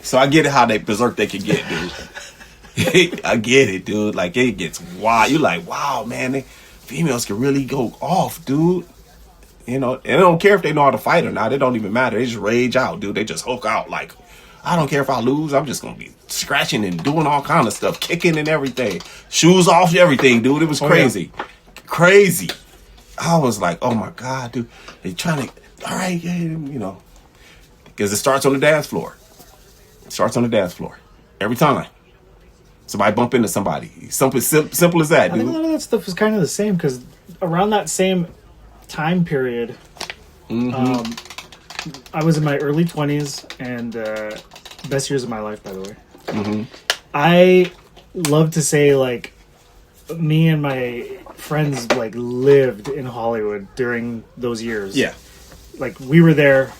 So I get it how berserk they can get, dude. I get it, dude. Like, it gets wild. You're like, wow, man, females can really go off, dude. You know, and they don't care if they know how to fight or not. It don't even matter. They just rage out, dude. They just Hulk out like, I don't care if I lose. I'm just going to be scratching and doing all kind of stuff, kicking and everything. Shoes off, everything, dude. It was crazy. Yeah. Crazy. I was like, oh, my God, dude. They trying to, all right, yeah, you know. Because it starts on the dance floor. It starts on the dance floor. Every time. Somebody bump into somebody. Simple as that, dude. I think a lot of that stuff was kind of the same because around that same time period, I was in my early 20s and best years of my life, by the way. Mm-hmm. I love to say, like, me and my friends, like, lived in Hollywood during those years. Yeah. Like, we were there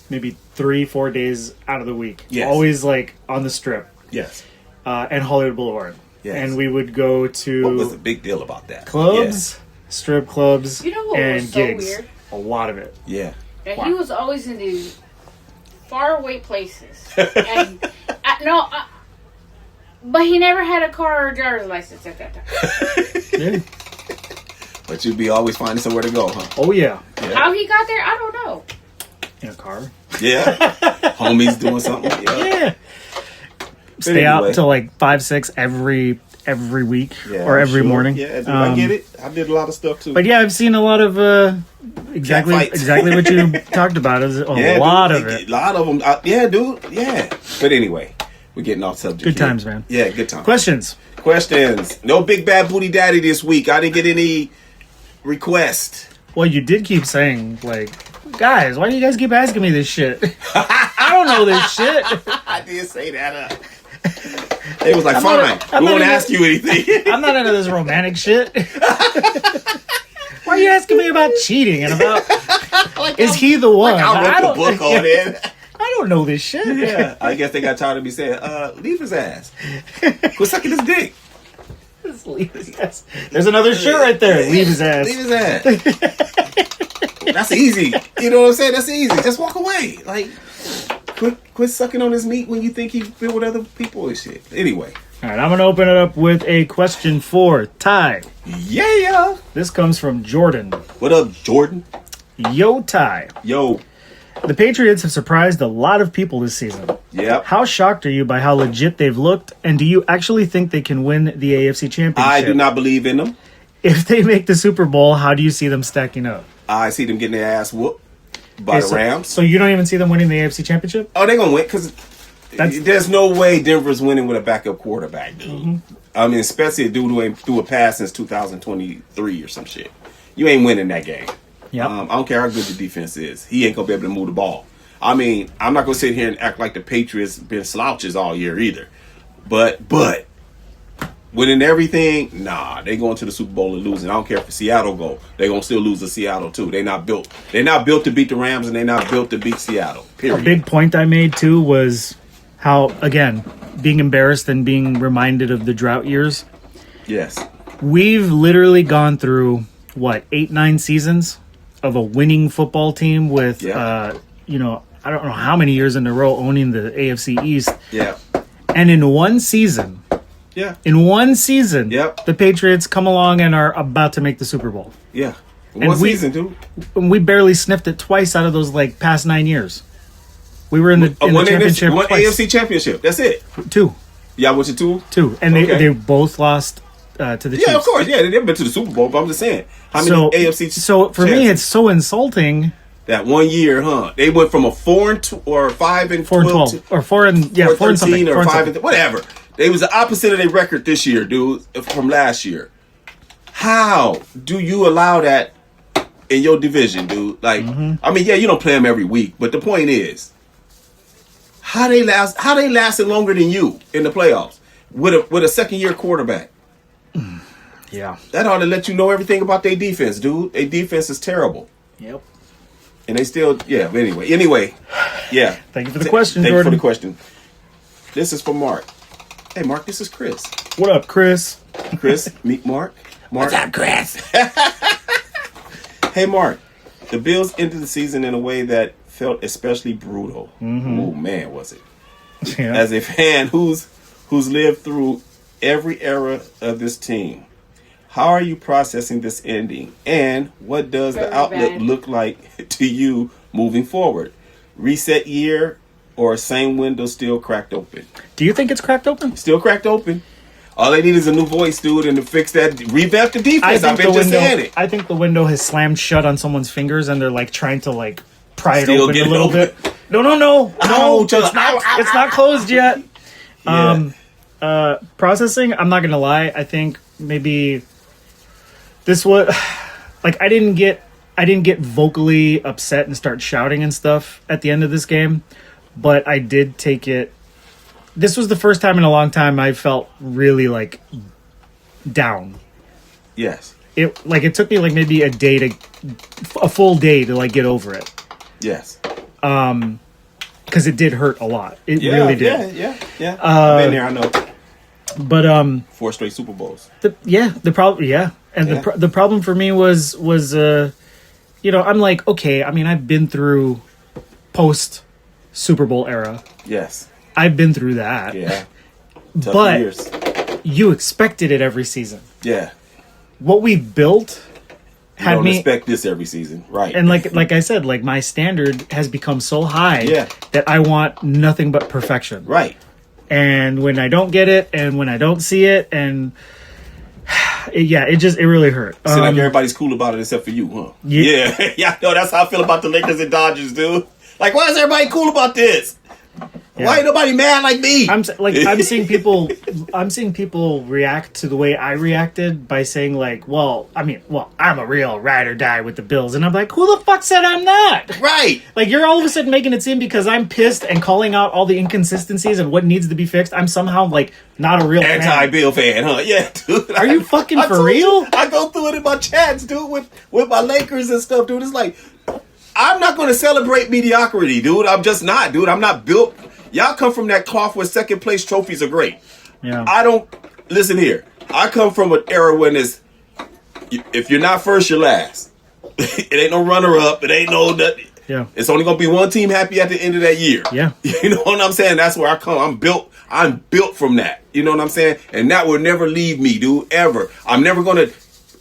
maybe 3-4 days out of the week. Yes. Always, like, on the Strip. Yes. And Hollywood Boulevard. Yes. And we would go to... What was the big deal about that? Clubs, strip clubs, You know what and was so gigs. weird? A lot of it. Yeah. That Wow. he was always in these faraway places. But he never had a car or driver's license at that time. Yeah. But you'd be always finding somewhere to go, huh? Oh, yeah. How he got there, I don't know. In a car. Yeah. Homies doing something. Yeah. Yeah. Stay anyway. out until like 5-6 every week or every sure. morning. Yeah, dude, I get it. I did a lot of stuff too. But yeah, I've seen a lot of exactly what you talked about. Is a lot of it. A lot of them. Yeah, dude. Yeah. But anyway, we're getting off subject. Good here. times, man. Yeah, good times. Questions. No big bad booty daddy this week. I didn't get any requests. Well, you did keep saying, like, guys, why do you guys keep asking me this shit? I don't know this shit. I did say that. It was like, I'm fine. not We won't into- ask you anything. I'm not into this romantic shit. Why are you asking me about cheating and about is he the one? I wrote the book on it. I don't know this shit. Yeah, I guess they got tired of me saying, leave his ass. Quit sucking his dick. Just leave his ass. There's another shirt right there. Leave his ass. Leave his ass. That's easy. You know what I'm saying? That's easy. Just walk away. Like, quit sucking on his meat when you think he's been with other people and shit. Anyway. All right, I'm going to open it up with a question for Ty. Yeah. This comes from Jordan. What up, Jordan? Yo, Ty. Yo. The Patriots have surprised a lot of people this season. Yep. How shocked are you by how legit they've looked, and do you actually think they can win the AFC Championship? I do not believe in them. If they make the Super Bowl, how do you see them stacking up? I see them getting their ass whooped by the Rams. So you don't even see them winning the AFC Championship? Oh, they're going to win because there's no way Denver's winning with a backup quarterback, dude. Mm-hmm. I mean, especially a dude who ain't threw a pass since 2023 or some shit. You ain't winning that game. Yep. I don't care how good the defense is. He ain't going to be able to move the ball. I mean, I'm not going to sit here and act like the Patriots been slouches all year either. But winning everything, nah, they going to the Super Bowl and losing. I don't care if Seattle go. They going to still lose to Seattle too. They're not built to beat the Rams, and they're not built to beat Seattle. Period. A big point I made too was how, again, being embarrassed and being reminded of the drought years. Yes. We've literally gone through, 8-9 seasons of a winning football team with, I don't know how many years in a row owning the AFC East. Yeah. And in one season, Yeah. Yep. The Patriots come along and are about to make the Super Bowl. Yeah. And One season, dude. We barely sniffed it twice out of those past 9 years. We were in the championship one twice. AFC championship. That's it. 2. Y'all went to 2? 2. And they both lost to the Chiefs. Yeah, of course. Yeah, they've been to the Super Bowl, but I'm just saying. How many AFC So for me, chances? it's so insulting. That 1 year, huh? They went from a 4-5 and 4-12 or 4 and 4 and something or 5 and whatever. They was the opposite of their record this year, dude, from last year. How do you allow that in your division, dude? Like, I mean, yeah, you don't play them every week, but the point is, how they lasted longer than you in the playoffs with a second year quarterback. Yeah. That ought to let you know everything about their defense, dude. Their defense is terrible. Yep. And they still, yeah, but anyway, yeah. Thank you for the question, Thank Jordan. you for the question. This is for Mark. Hey, Mark, this is Chris. What up, Chris? Chris, meet Mark. What's up, Chris? Hey, Mark. The Bills ended the season in a way that felt especially brutal. Oh, man, was it. Yeah. As a fan who's lived through every era of this team, How are you processing this ending? And what does the Very outlook bad. look like to you moving forward? Reset year or same window still cracked open? Do you think it's cracked open? Still cracked open. All they need is a new voice, dude, and to fix that, revamp the defense. I've been just saying it. I think the window has slammed shut on someone's fingers, and they're like trying to like pry it Still open get a it little open. bit. No, Ouch. it's not. It's not closed yet. Yeah. Processing. I'm not gonna lie. I think maybe this was like I didn't get vocally upset and start shouting and stuff at the end of this game, but I did take it. This was the first time in a long time I felt really like down. Yes. It took me like maybe a full day to like get over it. Yes. Because it did hurt a lot. It really did. Yeah. I've been there, I know. But 4 straight Super Bowls. the problem, and the problem for me was I'm like, okay, I mean, I've been through post Super Bowl era. Yes. I've been through that. Yeah. Tough But years. you expected it every season. Yeah. What we built You had don't me, expect this every season. Right. and like I said, like my standard has become so high Yeah. that I want nothing but perfection. Right. And when I don't get it, and when I don't see it, and it really hurt. Seems like everybody's cool about it except for you, huh? Yeah. Yeah. No, that's how I feel about the Lakers and Dodgers, dude. Like, why is everybody cool about this? Why ain't nobody mad like me? I'm seeing people react to the way I reacted by saying like, I'm a real ride or die with the Bills, and I'm like, who the fuck said I'm not? Right. Like, you're all of a sudden making it seem because I'm pissed and calling out all the inconsistencies and what needs to be fixed, I'm somehow like not a real fan. Anti-Bill fan, huh? Yeah, dude. Are you fucking I for told real? you, I go through it in my chats, dude, with my Lakers and stuff, dude. It's like, I'm not going to celebrate mediocrity, dude. I'm just not, dude. I'm not built. Y'all come from that cloth where second place trophies are great. Yeah. I don't, listen here. I come from an era when it's, if you're not first, you're last. It ain't no runner up. It ain't no nothing. Yeah. It's only going to be one team happy at the end of that year. Yeah. You know what I'm saying? That's where I come. I'm built from that. You know what I'm saying? And that will never leave me, dude, ever. I'm never going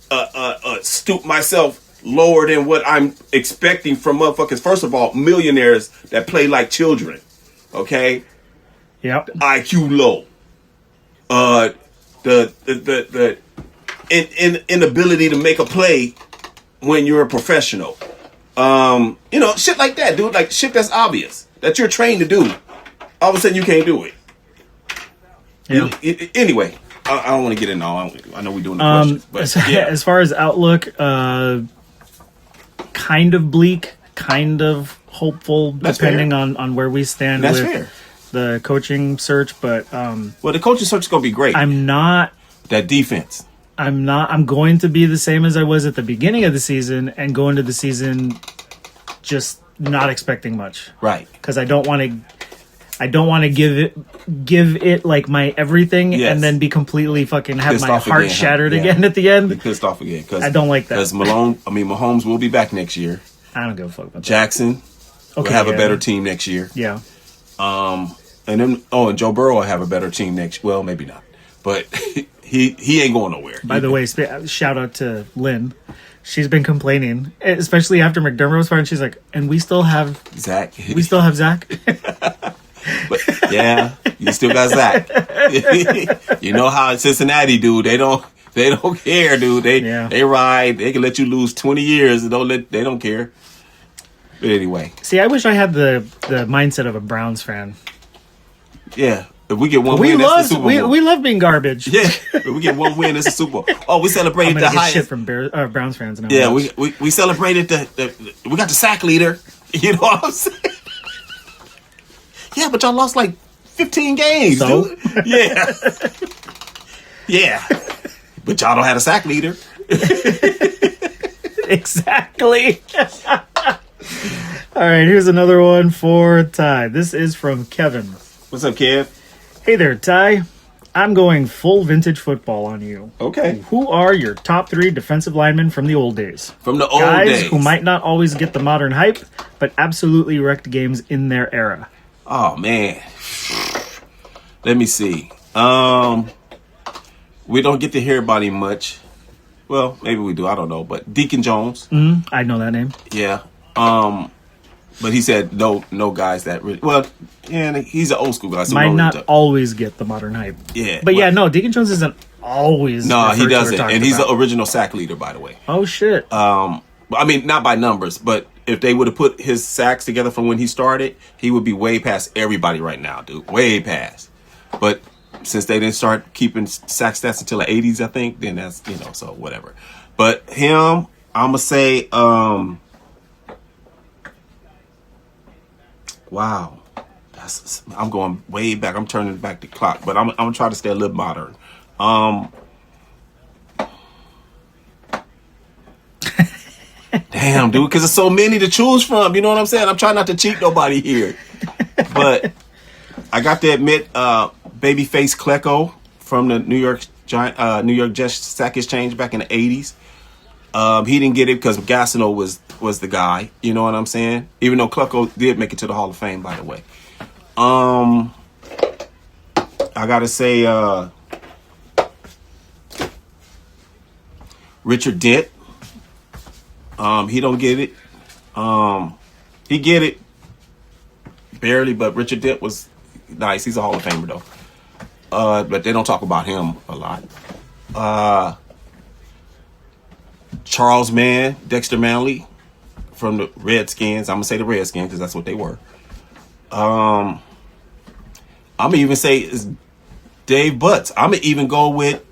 to stoop myself lower than what I'm expecting from motherfuckers. First of all, millionaires that play like children. Okay? Yep. IQ low. The inability to make a play when you're a professional. Shit like that, dude. Like shit that's obvious that you're trained to do. All of a sudden you can't do it. Yeah. Anyway, I don't want to get into all. I know we're doing the questions, but yeah. As far as outlook, kind of bleak, kind of hopeful, That's depending fair. on where we stand That's with fair. the coaching search. But Well, the coaching search is gonna be great. I'm That defense. going to be the same as I was at the beginning of the season and go into the season just not expecting much. Right. Because I don't want to give it like my everything Yes. and then be completely fucking have Pissed my off heart again, huh? shattered Yeah. again at the Be end. pissed off again. Cause, I don't like that. Because Mahomes will be back next year. I don't give a fuck about that. Jackson will have a better team next year. Yeah. And Joe Burrow will have a better team next. Well, maybe not, but he ain't going nowhere. By the way, shout out to Lynn. She's been complaining, especially after McDermott was fired. She's like, and we still have Zach. Zach. But yeah, you still got Zach. You know how in Cincinnati, dude, they don't care, dude. They ride. They can let you lose 20 years and they don't care. But anyway, See, I wish I had the mindset of a Browns fan. yeah. If we get one win, that's the Super Bowl. We love being garbage. Yeah, if we get one win, it's a Super Bowl. Oh, we I'm celebrated gonna the get highest. shit from Browns fans now. Yeah, we celebrated we got the sack leader. You know what I'm saying? Yeah, but y'all lost like 15 games, So? dude. Yeah. Yeah. But y'all don't have a sack leader. Exactly. All right, here's another one for Ty. This is from Kevin. What's up, Kev? Hey there, Ty. I'm going full vintage football on you. Okay. Who are your top 3 defensive linemen from the old days? From the old Guys days. who might not always get the modern hype, but absolutely wrecked games in their era. Oh, man. Let me see. We don't get to hear about him much. Well, maybe we do. I don't know. But Deacon Jones. I know that name. Yeah. But he said no guys that really. Well, yeah, he's an old school guy. So Might no not really always get the modern hype. Yeah. But yeah, no, Deacon Jones isn't always. No, he referred to or doesn't. talked And he's about. the original sack leader, by the way. Oh shit. I mean, not by numbers, but if they would have put his sacks together from when he started, he would be way past everybody right now, dude. Way past. But since they didn't start keeping sack stats until the 80s, I think, then that's, so whatever. But him, I'm going to say, wow. I'm going way back. I'm turning back the clock, but I'm going to try to stay a little modern. Damn, dude, because there's so many to choose from. You know what I'm saying? I'm trying not to cheat nobody here. But I got to admit, babyface Klecko from the New York Jets sack exchange back in the 80s. He didn't get it because Gastineau was the guy. You know what I'm saying? Even though Klecko did make it to the Hall of Fame, by the way. I got to say Richard Dent. He don't get it. He get it barely, but Richard Dent was nice. He's a Hall of Famer though. But they don't talk about him a lot. Charles Mann, Dexter Manley from the Redskins. I'm gonna say the Redskins because that's what they were. I'm gonna even say it's Dave Butts. I'm gonna even go with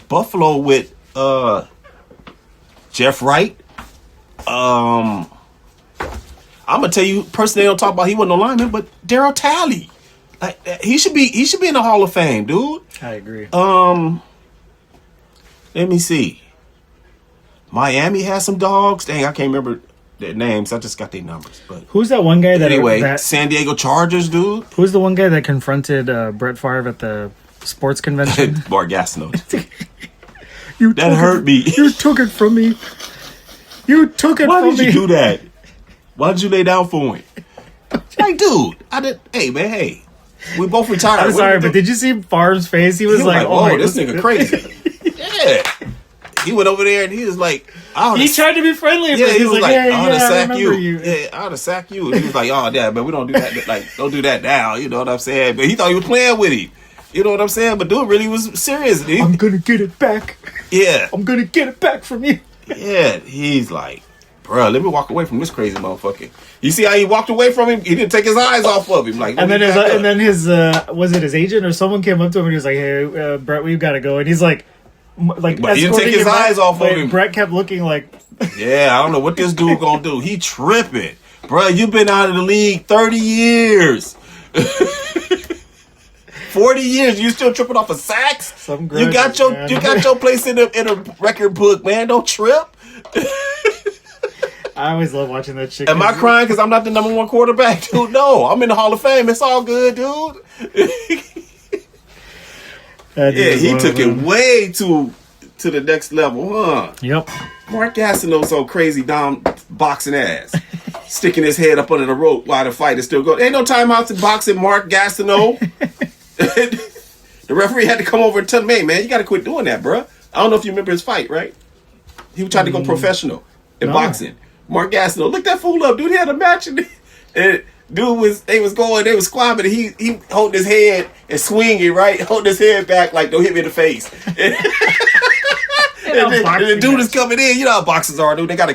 Buffalo with Jeff Wright. I'm gonna tell you, person they don't talk about, he wasn't no lineman, but Darryl Talley. Like he should be in the Hall of Fame, dude. I agree. Let me see. Miami has some dogs. Dang, I can't remember their names. I just got their numbers. But Who's that one guy that anyway, San Diego Chargers, dude. Who's the one guy that confronted Brett Favre at the sports convention? Mark Gastineau. That hurt me. You took it from me. You took it Why from me. did you do that? Why did you lay down for him? Like, dude, hey, man, hey. We both retired. I'm sorry, but did you see Favre's face? He was like, "Whoa, my, this nigga crazy." Yeah. He went over there and he was like, he tried to be friendly. Yeah, he was like, hey, I ought to sack you. you. Yeah, I ought to sack you. And he was like, oh, yeah, man, we don't do that. Like, don't do that now. You know what I'm saying? But he thought he was playing with him. You know what I'm saying? But dude really was serious. I'm going to get it back. Yeah. I'm going to get it back from you. Yeah. He's like, bro, let me walk away from this crazy motherfucker. You see how he walked away from him? He didn't take his eyes off of him. Like, and then his was it his agent or someone came up to him and he was like, hey, Brett, we've got to go. And he's like but he didn't take his eyes off of him. Brett kept looking like, yeah, I don't know what this dude gonna do. He tripping, bro. You've been out of the league 30 years, 40 years. You still tripping off of sacks? You got your place in a record book, man. Don't trip. I always love watching that shit. Am I crying because I'm not the number one quarterback, dude? No, I'm in the Hall of Fame. It's all good, dude. Yeah, he took it way to the next level, huh? Yep. Mark Gastineau so crazy down boxing ass, sticking his head up under the rope while the fight is still going. Ain't no timeouts in boxing, Mark Gastineau. The referee had to come over and tell him, hey, man, you got to quit doing that, bro. I don't know if you remember his fight, right? He tried to go professional in boxing. Mark Gastineau, look that fool up, dude. He had a match and they was squabbing. He holding his head and swinging, right? Holding his head back like, don't hit me in the face. And the dude is coming in. You know how boxers are, dude. They gotta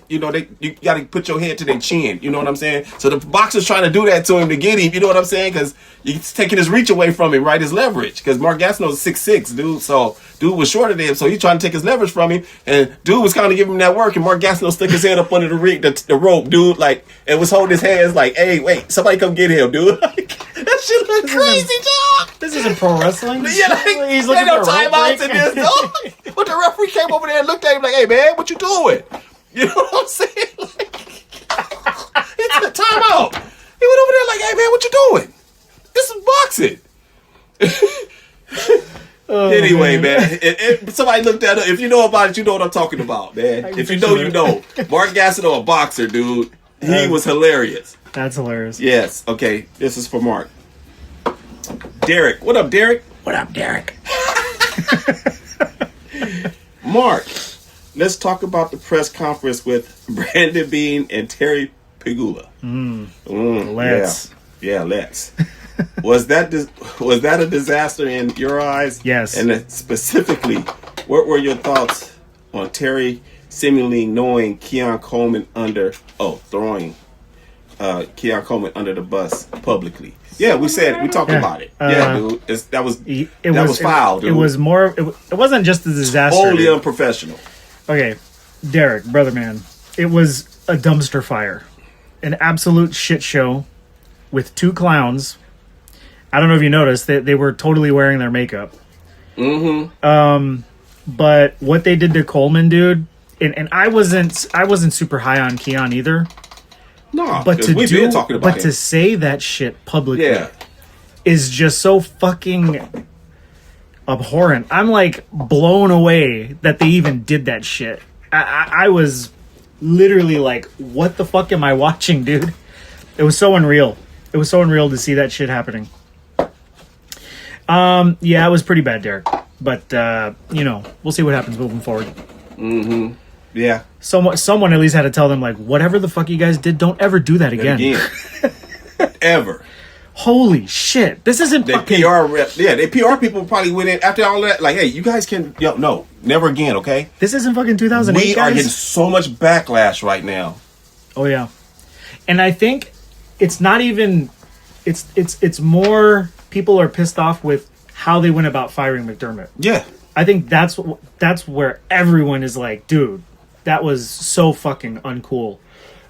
you gotta put your head to their chin. You know what I'm saying? So the boxer's trying to do that to him to get him. You know what I'm saying? Because he's taking his reach away from him, right? His leverage. Because Mark Gastineau's 6'6", dude. So dude was shorter than him. So he's trying to take his leverage from him. And dude was kind of giving him that work. And Mark Gastineau stuck his head up under the rope, dude. Like, and was holding his hands like, hey, wait, somebody come get him, dude. That shit look crazy, dog. This isn't pro wrestling. Yeah, like, he's looking looking for for timeouts in this, dog. But the referee came over there and looked at him like, hey, man, what you doing? You know what I'm saying? Like, it's a timeout. He went over there like, hey, man, what you doing? This is boxing. Anyway, man, if somebody looked that up. If you know about it, you know what I'm talking about, man. If you know, you know. Mark Gastineau, a boxer, dude. He was hilarious. That's hilarious. Yes. Okay, this is for Mark. Derek. What up, Derek? What up, Derek? Mark, let's talk about the press conference with Brandon Bean and Terry Pegula. Let's. Yeah, let's. Was that a disaster in your eyes? Yes. And then specifically, what were your thoughts on Terry seemingly knowing Keon Coleman throwing Keon Coleman under the bus publicly? Yeah, we talked about it. Dude, that was foul, dude. It was more. It wasn't just a disaster. Wholly unprofessional. Okay, Derek, brother man, it was a dumpster fire, an absolute shit show, with two clowns. I don't know if you noticed that they were totally wearing their makeup. But what they did to Coleman, dude, and I wasn't super high on Keon either. No, but we've been talking about him. To say that shit publicly Yeah. is just so fucking abhorrent. I'm like blown away that they even did that shit. I was literally like, what the fuck am I watching, dude? It was so unreal. It was so unreal to see that shit happening. Yeah, it was pretty bad, Derek. But we'll see what happens moving forward. Yeah. Someone at least had to tell them, like, whatever the fuck you guys did, don't ever do that again. Ever. Holy shit. This isn't The fucking... PR rep. Yeah, the PR people probably went in after all that. Like, hey, you guys can... no, never again, okay? This isn't fucking 2008, We guys. are getting so much backlash right now. Oh, yeah. And I think it's not even... It's more people are pissed off with how they went about firing McDermott. Yeah. I think that's where everyone is like, dude, that was so fucking uncool.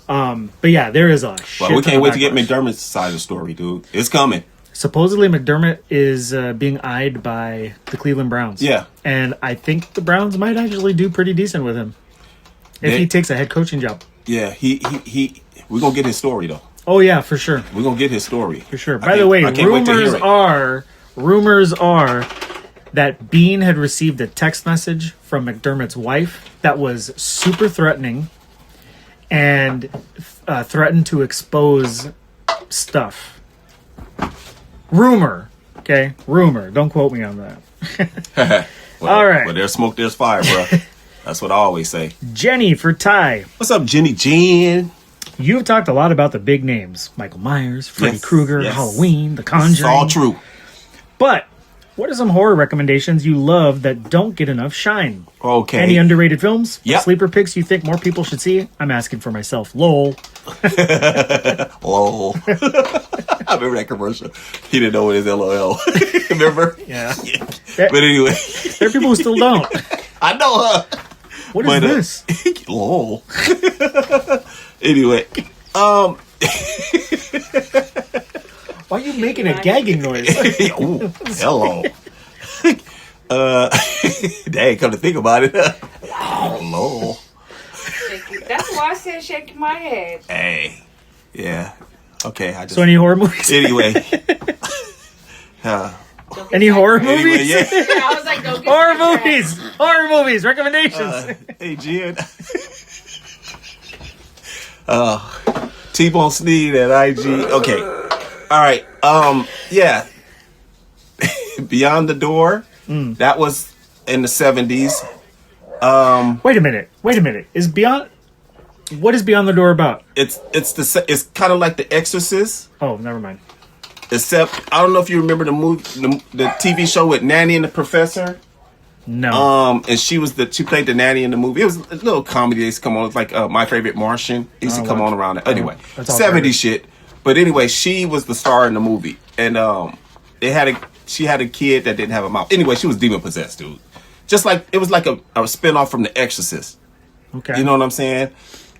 But yeah, there is a shit. Well, we can't wait to get backlash. McDermott's side of the story, dude. It's coming. Supposedly McDermott is being eyed by the Cleveland Browns. Yeah. And I think the Browns might actually do pretty decent with him if he takes a head coaching job. Yeah, we're going to get his story, though. Oh, yeah, for sure. We're going to get his story. For sure. By the way, rumors are that Bean had received a text message from McDermott's wife that was super threatening and threatened to expose stuff. Rumor. Okay? Rumor. Don't quote me on that. All right. Well, there's smoke, there's fire, bro. That's what I always say. Jenny for Ty. What's up, Jenny Jen? You've talked a lot about the big names. Michael Myers, Freddy Yes, Krueger, yes. Halloween, The Conjuring. It's all true. But what are some horror recommendations you love that don't get enough shine? Okay. Any underrated films? Yep. Sleeper picks you think more people should see? I'm asking for myself. Lol. LOL. I remember that commercial. He didn't know what his LOL. Remember? Yeah. But anyway. There are people who still don't. I know, huh? What is this? LOL. Anyway. Why are you making a gagging noise? Ooh, hello. Dang, come to think about it. Oh, LOL. That's why I said shaking my head. Hey. Yeah. Okay. So any horror movies? Anyway. Any horror Anyway, movies? yeah. I was like, don't get Horror sidetracked. movies! Horror movies! Recommendations! Hey, Jen. T-Bone Sneed at IG. Okay. All right. Yeah. Beyond the Door. That was in the 70s. Wait a minute. Is Beyond... What is Beyond the Door about? It's kind of like The Exorcist, Oh, never mind. except I don't know if you remember the movie, the TV show with Nanny and the Professor. No. And she played the nanny in the movie. It was a little comedy that used to come on. It's like My Favorite Martian. It used to come on around it. Anyway, That's all 70s shit. But anyway, she was the star in the movie, and she had a kid that didn't have a mouth. Anyway, she was demon possessed, dude. Just like it was like a spinoff from The Exorcist. Okay. You know what I'm saying?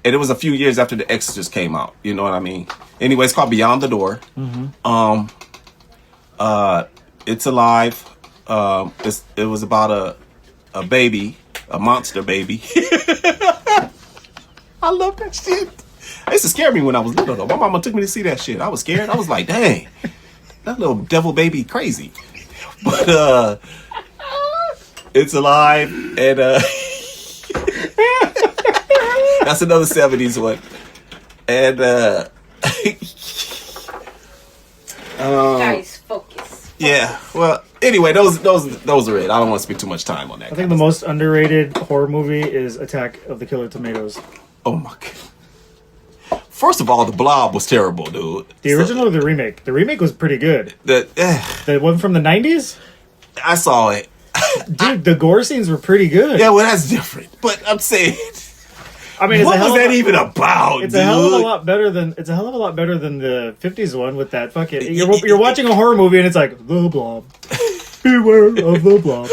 And it was a few years after The Exorcist came out. You know what I mean? Anyway, it's called Beyond the Door. It's alive. It was about a baby, a monster baby. I love that shit. It used to scare me when I was little, though. My mama took me to see that shit. I was scared. I was like, dang, that little devil baby crazy. But it's alive, and that's another 70s one. And Guys, focus. yeah, well, Anyway, those are it. I don't want to spend too much time on that. I think the most underrated horror movie is Attack of the Killer Tomatoes. Oh my god! First of all, the Blob was terrible, dude. The original or the remake? The remake was pretty good. The one from the 90s? I saw it. Dude, the gore scenes were pretty good. Yeah, well, that's different. But I'm saying, I mean, what was that even about? It's dude? a hell of a lot better than the 50s one with that fucking. You're watching a horror movie and it's like the Blob. Beware of the Blob.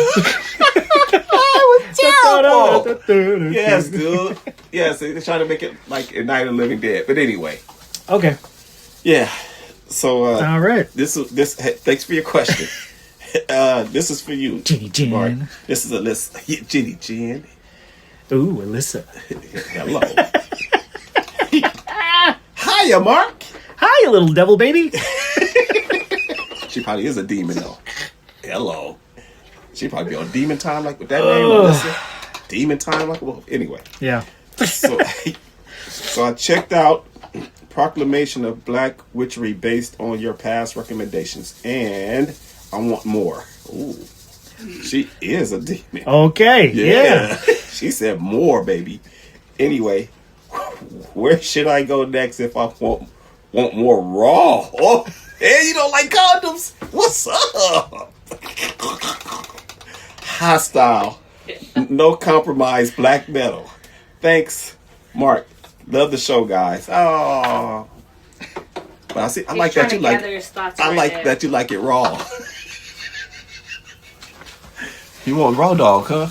Terrible. Yes, dude. Yes, they're trying to make it like a Night of the Living Dead. But anyway. Okay. Yeah. So. All right. This. Thanks for your question. This is for you, Ginny Jen. Mark. This is Alyssa. Ginny Jen. Ooh, Alyssa. Hello. Hiya, Mark. Hi, you little devil baby. She probably is a demon though. Hello. She probably be on demon time like with that name, Alyssa. Demon time like well. Anyway. Yeah. So I checked out Proclamation of Black Witchery based on your past recommendations, and I want more. Ooh. She is a demon. Okay. Yeah. She said more, baby. Anyway, where should I go next if I want more raw? Oh, hey, you don't like condoms? What's up? Hostile. No compromise black metal. Thanks, Mark. Love the show, guys. Oh. But I like that you like that you like it raw. You want raw dog, huh?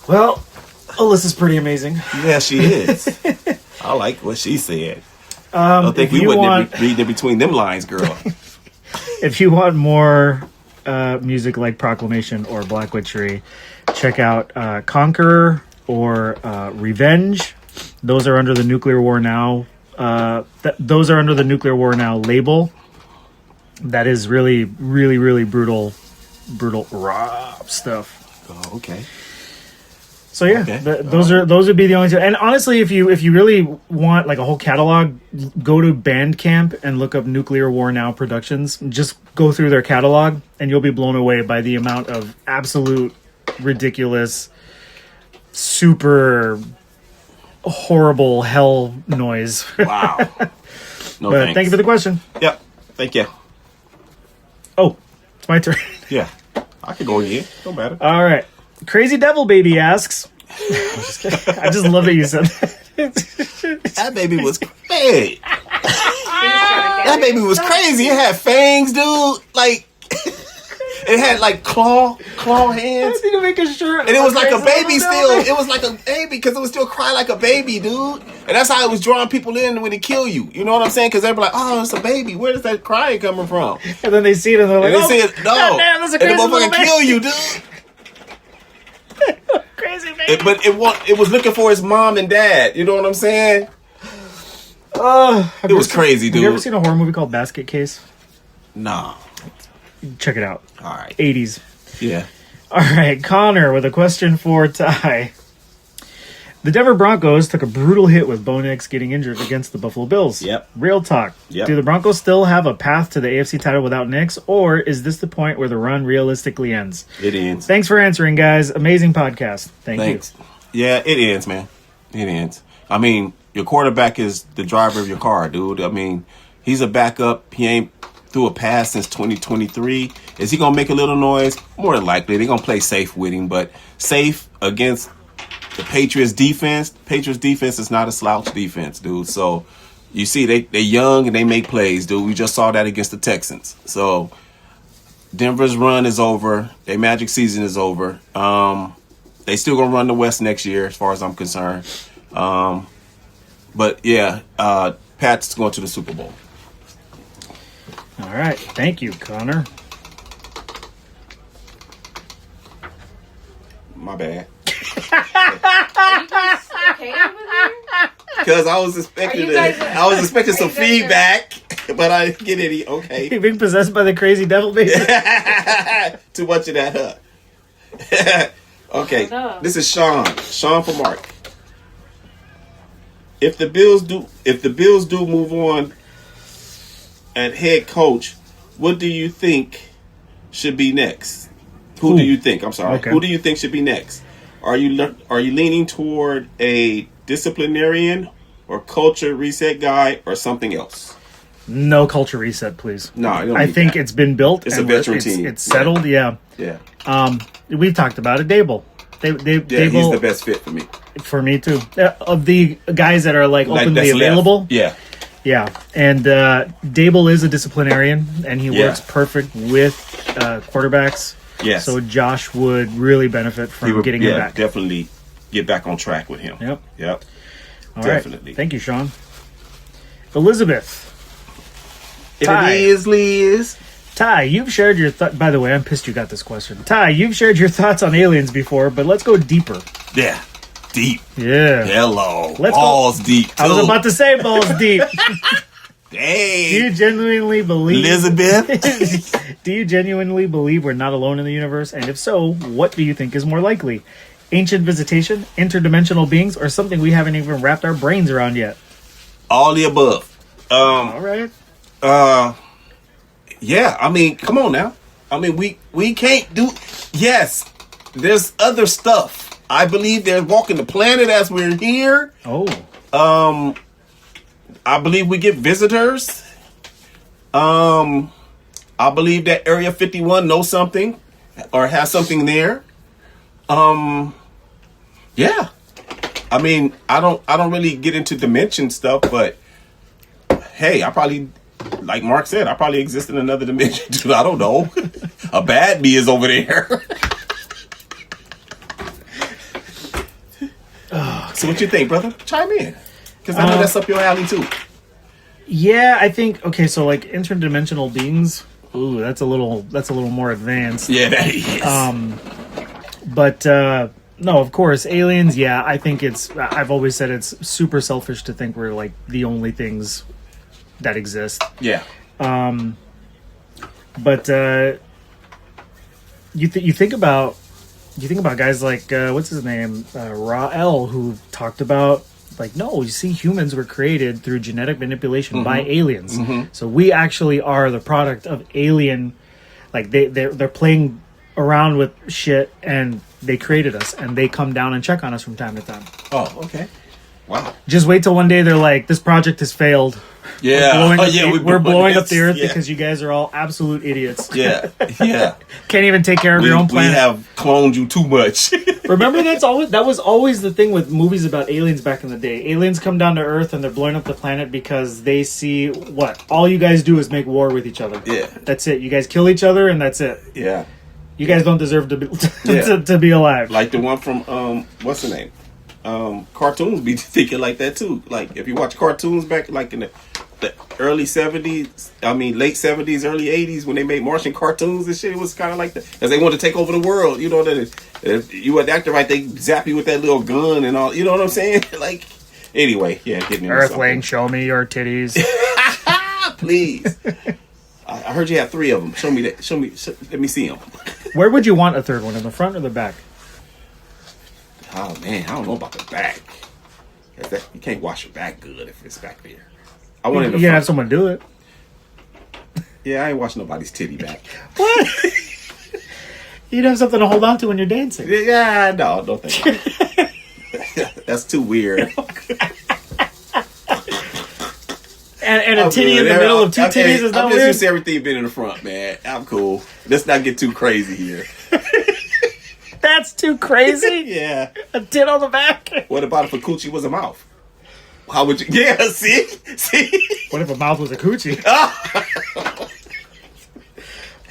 Well, Alyssa's pretty amazing. Yeah, she is. I like what she said. I don't think we wouldn't read in between them lines, girl. If you want more music like Proclamation or Black Witchery, check out Conqueror or Revenge. Those are under the Nuclear War Now. Those are under the Nuclear War Now label. That is really, really, really brutal, raw stuff. Oh, okay. So yeah, Okay. Those would be the only two. And honestly, if you really want like a whole catalog, go to Bandcamp and look up Nuclear War Now Productions. Just go through their catalog, and you'll be blown away by the amount of absolute ridiculous, super horrible hell noise. Wow. No, But thanks. thank you for the question. Yep. Thank you. Oh, it's my turn. Yeah. I could go again. Don't matter. All right. Crazy Devil Baby asks. I just love that you said that. That baby was crazy. That baby was crazy. It had fangs, dude. Like, it had like claw hands. I need to make a shirt. And it was like a baby still. It was like a baby because it was still crying like a baby, dude. And that's how it was drawing people in when it kill you. You know what I'm saying? Because they'd be like, oh, it's a baby. Where does that crying coming from? And then they see it and they're like, And they say, no. goddamn, that's a And the crazy little motherfucker baby. kill you, dude. Crazy baby. But it was looking for its mom and dad. You know what I'm saying? It was crazy, dude. Have you ever seen a horror movie called Basket Case? Nah. Check it out. All right. 80s. Yeah. All right, Connor with a question for Ty. The Denver Broncos took a brutal hit with Bo Nix getting injured against the Buffalo Bills. Yep. Real talk. Yep. Do the Broncos still have a path to the AFC title without Nix, or is this the point where the run realistically ends? It ends. Thanks for answering, guys. Amazing podcast. Thanks. Yeah, it ends, man. It ends. I mean, your quarterback is the driver of your car, dude. I mean, he's a backup. He ain't threw a pass since 2023. Is he gonna make a little noise? More than likely. They're gonna play safe with him, but safe against the Patriots defense. Patriots defense is not a slouch defense, dude. So you see, they're young and they make plays, dude. We just saw that against the Texans. So Denver's run is over. Their magic season is over. They still gonna run the West next year, as far as I'm concerned. But yeah, Pat's going to the Super Bowl. All right. Thank you, Connor. My bad. Are you guys okay over there? Because I was expecting some feedback, but I didn't get any. Okay. You being possessed by the crazy devil baby? Too much of that, huh? Okay. No. This is Sean. Sean for Mark. If the Bills do move on at head coach, what do you think should be next? Who do you think? I'm sorry. Okay. Who do you think should be next? Are you leaning toward a disciplinarian or culture reset guy or something else? No culture reset, please. No, I don't I need think that. it's been built. It's a and veteran team. It's settled. Yeah. Yeah. We've talked about it. Dable. Yeah, Dable, he's the best fit for me. for me too. Of the guys that are like openly that's left. available. Yeah. Yeah, and Dable is a disciplinarian, and he Yeah. works perfect with quarterbacks. Yes. So Josh would really benefit from getting him back. Definitely get back on track with him. Yep. All definitely. right. Thank you, Sean. Elizabeth. It Ty. is, Liz. Ty, you've shared your thought. By the way, I'm pissed you got this question. Ty, you've shared your thoughts on aliens before, but let's go deeper. Yeah. Deep. Yeah. Hello. Let's Balls deep, too. I was about to say balls deep. Do you Dang. genuinely believe? Elizabeth. Do you genuinely believe we're not alone in the universe? And if so, what do you think is more likely? Ancient visitation, interdimensional beings, or something we haven't even wrapped our brains around yet? All the above. All right. Yeah, I mean, come on now. I mean, we can't do. Yes, there's other stuff. I believe they're walking the planet as we're here. Oh. I believe we get visitors. I believe that Area 51 knows something or has something there. Yeah. I mean, I don't really get into dimension stuff, but hey, I probably, like Mark said, I probably exist in another dimension too. I don't know. A bad me is over there. So what you think, brother? Chime in. Because I know that's up your alley too. Yeah, I think okay. So like interdimensional beings. Ooh, that's a little more advanced. Yeah, that is. But no, of course, aliens. Yeah, I think I've always said it's super selfish to think we're like the only things that exist. Yeah. But you think about guys like what's his name, Rael, who talked about like, no, you see, humans were created through genetic manipulation by aliens. So we actually are the product of alien. Like they're playing around with shit and they created us and they come down and check on us from time to time. Oh, okay. Wow. Just wait till one day they're like, this project has failed. Yeah. We're blowing up the earth yeah. because you guys are all absolute idiots. Yeah. Yeah. Can't even take care of your own planet. We have cloned you too much. Remember, that was always the thing with movies about aliens back in the day. Aliens come down to Earth and they're blowing up the planet because they see what all you guys do is make war with each other. Yeah. That's it. You guys kill each other and that's it. Yeah. You guys don't deserve to be Yeah. to be alive. Like the one from what's the name? Cartoons be thinking like that too. Like if you watch cartoons back like in the early 70s, I mean late 70s, early 80s when they made Martian cartoons and shit, it was kind of like that because they wanted to take over the world. You know that if you were acting right, they zap you with that little gun and all. You know what I'm saying? Like anyway, yeah, getting into Earthling, show me your titties. please. I heard you have 3 of them. Show me that. Let me see them. Where would you want a third one, in the front or the back? Oh man, I don't know about the back. You can't wash your back good if it's back there. I want it in the You can front. have someone do it. Yeah, I ain't washing nobody's titty back. What? You'd have something to hold on to when you're dancing. Yeah, no thank you. That's too weird. And a titty in the middle of 2 titties is not I'm just weird. used to everything being in the front, man. I'm cool. Let's not get too crazy here. That's too crazy. Yeah. A tit on the back. What about if a coochie was a mouth? How would you? Yeah, see. What if a mouth was a coochie?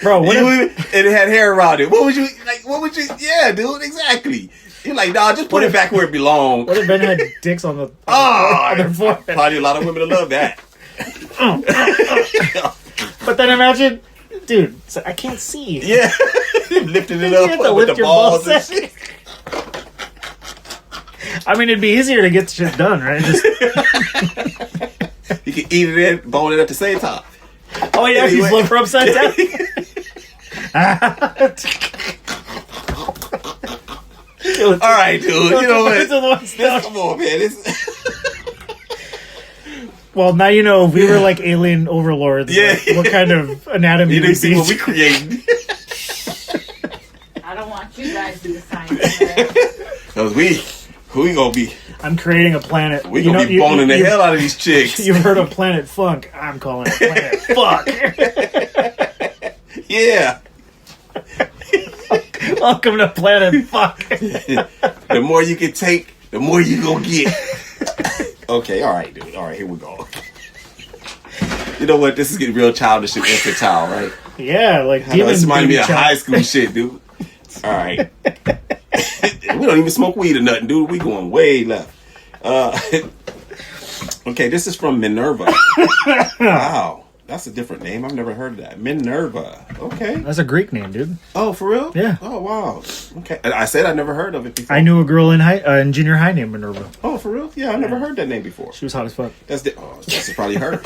Bro, what if, And it had hair around it. What would you like? What would you? Yeah, dude, exactly. You're like, nah, just put it back where it belongs. what if Ben had dicks on the Oh, on their forehead? probably a lot of women will love that. But then imagine, dude, so I can't see. Yeah, lifting it You have to up with lift the your balls and balls. shit. I mean, it'd be easier to get shit done, right? Just, You can eat it and bone it at the same time. oh yeah, you flip her upside down. All right, dude. You know what? what? Come on, man. Well, now you know if we were like alien overlords. Yeah. What kind of anatomy You we'd didn't see be. what we created. Because we gonna be... I'm creating a planet. We gonna be boning the hell out of these chicks. You've heard of Planet Funk. I'm calling it Planet Fuck. Yeah. Welcome to Planet Fuck. The more you can take, the more you gonna get. Okay, all right, dude. All right, here we go. You know what? This is getting real childish and infantile, right? Yeah, like I know, this reminded me of high school shit, dude. All right. We don't even smoke weed or nothing, dude. We going way left. Okay, this is from Minerva. Wow. That's a different name. I've never heard of that. Minerva. Okay. That's a Greek name, dude. Oh, for real? Yeah. Oh, wow. Okay. I said I never heard of it before. I knew a girl in junior high named Minerva. Oh, for real? Yeah, I never heard that name before. She was hot as fuck. This is probably her.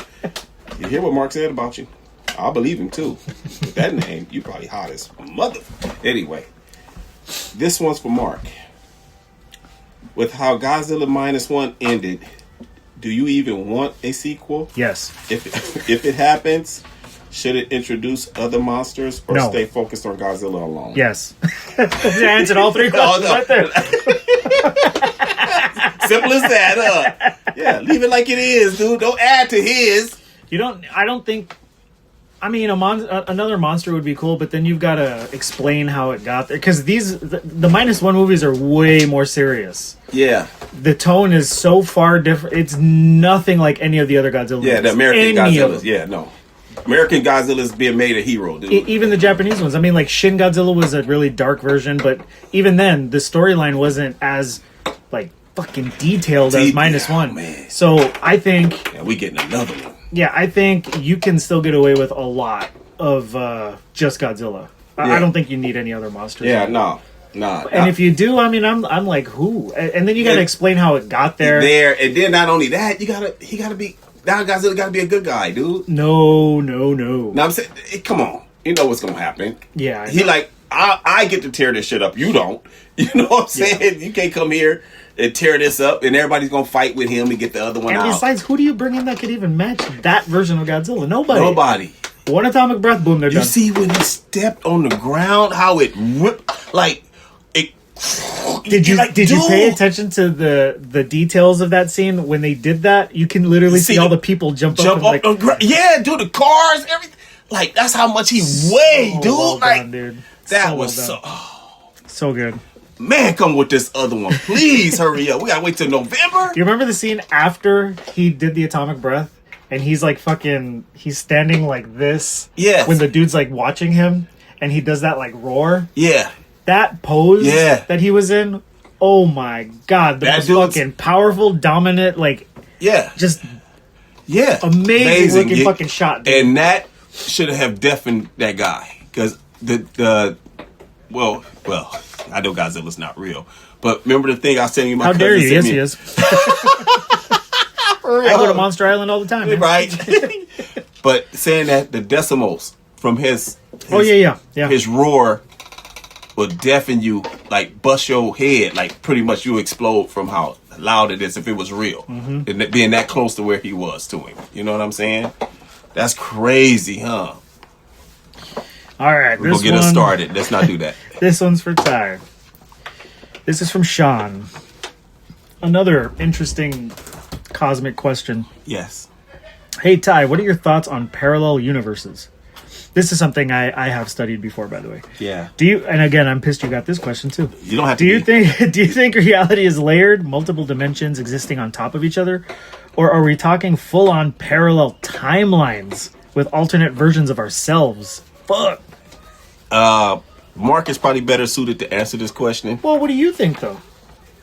You hear what Mark said about you? I'll believe him too. With that name, you probably hot as mother. Anyway, this one's for Mark. With how Godzilla -1 ended, do you even want a sequel? Yes. If it happens, should it introduce other monsters or No. stay focused on Godzilla alone? Yes. You answered all three questions no. right there. Simple as that, huh? Yeah, leave it like it is, dude. Don't add to his. I don't think. I mean, another monster would be cool, but then you've got to explain how it got there. Because the -1 movies are way more serious. Yeah. The tone is so far different. It's nothing like any of the other Godzilla movies. Yeah, the American Any of Godzilla. them. Yeah, no. American Godzilla's being made a hero, dude. Even the Japanese ones. I mean, like, Shin Godzilla was a really dark version, but even then, the storyline wasn't as, like, fucking detailed as -1. Man. So, I think... Yeah, we getting another one. Yeah, I think you can still get away with a lot of just Godzilla. Yeah. I don't think you need any other monsters. Yeah, no. Nah. And if you do, I mean, I'm like, who? And then you got to explain how it got there. And then not only that, he gotta be, now Godzilla gotta be a good guy, dude. No. Now I'm saying, come on. You know what's gonna happen. Yeah. He like, I get to tear this shit up. You don't. You know what I'm saying? Yeah. You can't come here and tear this up and everybody's gonna fight with him and get the other one And out. besides, who do you bring in that could even match that version of Godzilla? Nobody. One atomic breath, boom, they're You done. see when he stepped on the ground, how it ripped, like, it... Did you like, pay dude. attention to the details of that scene when they did that? You can literally see all the people jump up. Like, yeah, dude, the cars, everything. Like, that's how much he weighed, dude. Well like, done, dude. that So was well so... so good. Man, come with this other one. Please hurry up. We gotta wait till November. You remember the scene after he did the atomic breath? And he's like he's standing like this. Yes. When the dude's like watching him and he does that like roar. Yeah. That pose that he was in, oh my god. The That most fucking powerful, dominant, like, yeah. just amazing looking fucking shot, dude. And that should have deafened that guy. Because well, I know Godzilla's not real. But remember the thing I was telling you, my How cousin dare you? sent Yes, me? he is. I go to Monster Island all the time, man. Right. But saying that the decimals from his his roar will deafen you, like bust your head, like pretty much you explode from how loud it is if it was real. And it being that close to where he was to him. You know what I'm saying? That's crazy, huh? All right, We'll get us started. Let's not do that. This one's for Ty. This is from Sean. Another interesting cosmic question. Yes. Hey Ty, what are your thoughts on parallel universes? This is something I have studied before, by the way. Yeah. Do you? And again, I'm pissed you got this question too. You don't have to. Do you think reality is layered, multiple dimensions existing on top of each other, or are we talking full-on parallel timelines with alternate versions of ourselves? Fuck. Mark is probably better suited to answer this question. Well, what do you think though?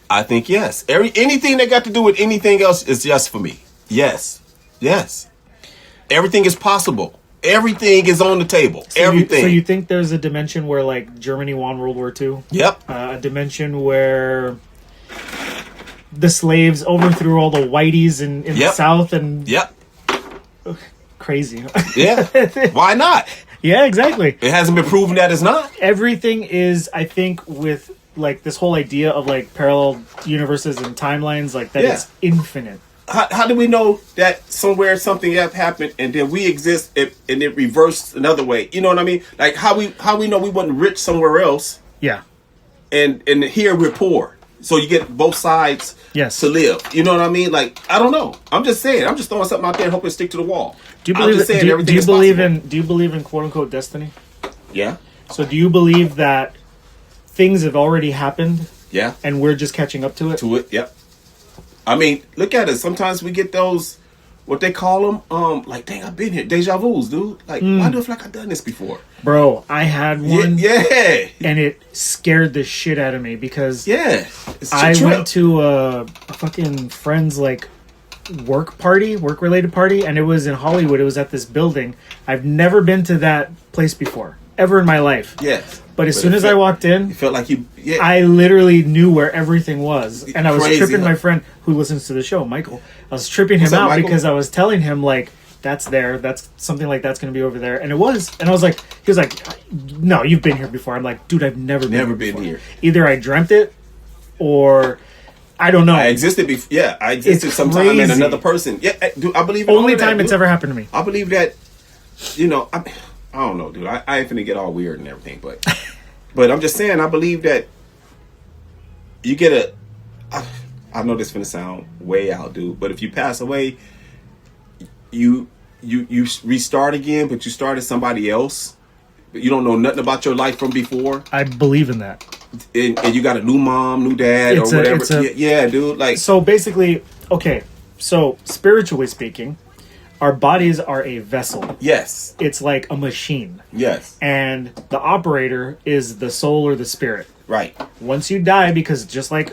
I think yes. Anything that got to do with anything else is yes for me. Yes. Everything is possible. Everything is on the table. Everything. So you think there's a dimension where like Germany won World War II? Yep. A dimension where the slaves overthrew all the whiteys in the South and Yep. Crazy. Yeah. Why not? Yeah, exactly. It hasn't been proven that it's not. Everything is, I think, with like this whole idea of like parallel universes and timelines, like that it's infinite. How do we know that somewhere something has happened and then we exist and it reversed another way? You know what I mean? Like how we know we wasn't rich somewhere else. Yeah. and here we're poor. So you get both sides Yes. to live. You know what I mean? Like, I don't know. I'm just saying. I'm just throwing something out there and hoping to stick to the wall. Do you I'm believe? just saying Do everything you is believe possible. in? Do you believe in quote unquote destiny? Yeah. So do you believe that things have already happened Yeah. and we're just catching up to it? To it. Yep. I mean, look at it. Sometimes we get those, what they call them, like, dang, I've been here. Deja vu's, dude. Like, why do I feel like I've done this before? Bro, I had one. Yeah. And it scared the shit out of me because Yeah. It's a I trip. went to a fucking friend's like work related party, and it was in Hollywood. It was at this building. I've never been to that place before, ever in my life. Yes. But as soon as I walked in, You felt like you, yeah. I literally knew where everything was. And I was Crazy, tripping huh? my friend who listens to the show, Michael. I was tripping him What's up, out Michael? because I was telling him, like, that's there. That's something like that's going to be over there. And it was. And I was like, he was like, no, you've been here before. I'm like, dude, I've never been been before. here. Either I dreamt it or I don't know. I existed before. Yeah, I existed It's sometime in crazy. another person. Yeah, dude, I believe in Only all of that, time it's dude. ever happened to me. I believe that, you know, I don't know, dude. I ain't finna get all weird and everything, but I'm just saying, I believe that you get I know this finna sound way out, dude, but if you pass away, you restart again, but you started somebody else. You don't know nothing about your life from before, I believe in that. and you got a new mom, new dad, It's or a- whatever. it's a- Yeah, dude. Like, So basically, okay, so spiritually speaking, our bodies are a vessel. yes, It's like a machine. yes, And the operator is the soul or the spirit. right. Once you die, because just like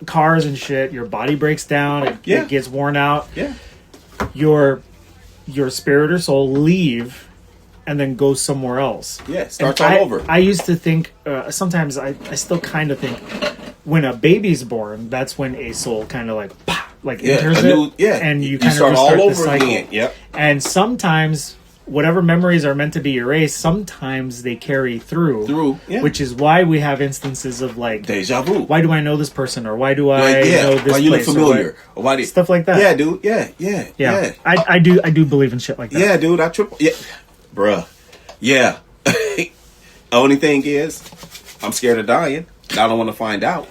cars and shit, your body breaks down, Yeah. it gets worn out, Yeah, your spirit or soul leave and then go somewhere else. yeah. And Starts all over. I used to think, sometimes I still kind of think, when a baby's born, that's when a soul kind of like Yeah, enters a new- it, yeah. and you You kind of start all restart the over cycle. again. Yep. And sometimes whatever memories are meant to be erased, sometimes they carry through. Yeah. Which is why we have instances of like, Deja vu. why do I know this person, or why do I Like, yeah. know this Why you look place, or familiar? what- Or why do stuff like that. Yeah, dude. Yeah. Yeah, I do believe in shit like that. Yeah, dude. I triple. Yeah, bruh. Yeah. Only thing is, I'm scared of dying. I don't want to find out.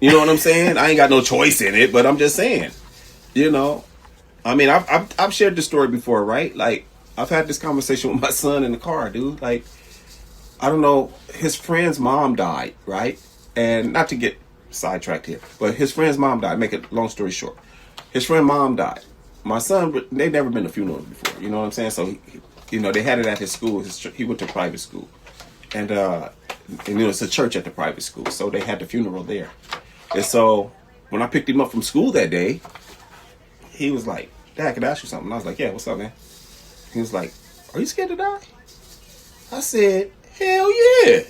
You know what I'm saying? I ain't got no choice in it, but I'm just saying. You know, I mean, I've shared this story before, right? Like, I've had this conversation with my son in the car, dude. Like, I don't know, his friend's mom died, right? And not to get sidetracked here, but his friend's mom died. Make it long story short, his friend's mom died. My son, they've never been to funerals before. You know what I'm saying? So, you know, they had it at his school. He went to private school, and you know, it's a church at the private school, so they had the funeral there. And so when I picked him up from school that day, he was like, "Dad, can I ask you something?" And I was like, "Yeah, what's up, man?" He was like, "Are you scared to die?" I said, "Hell yeah."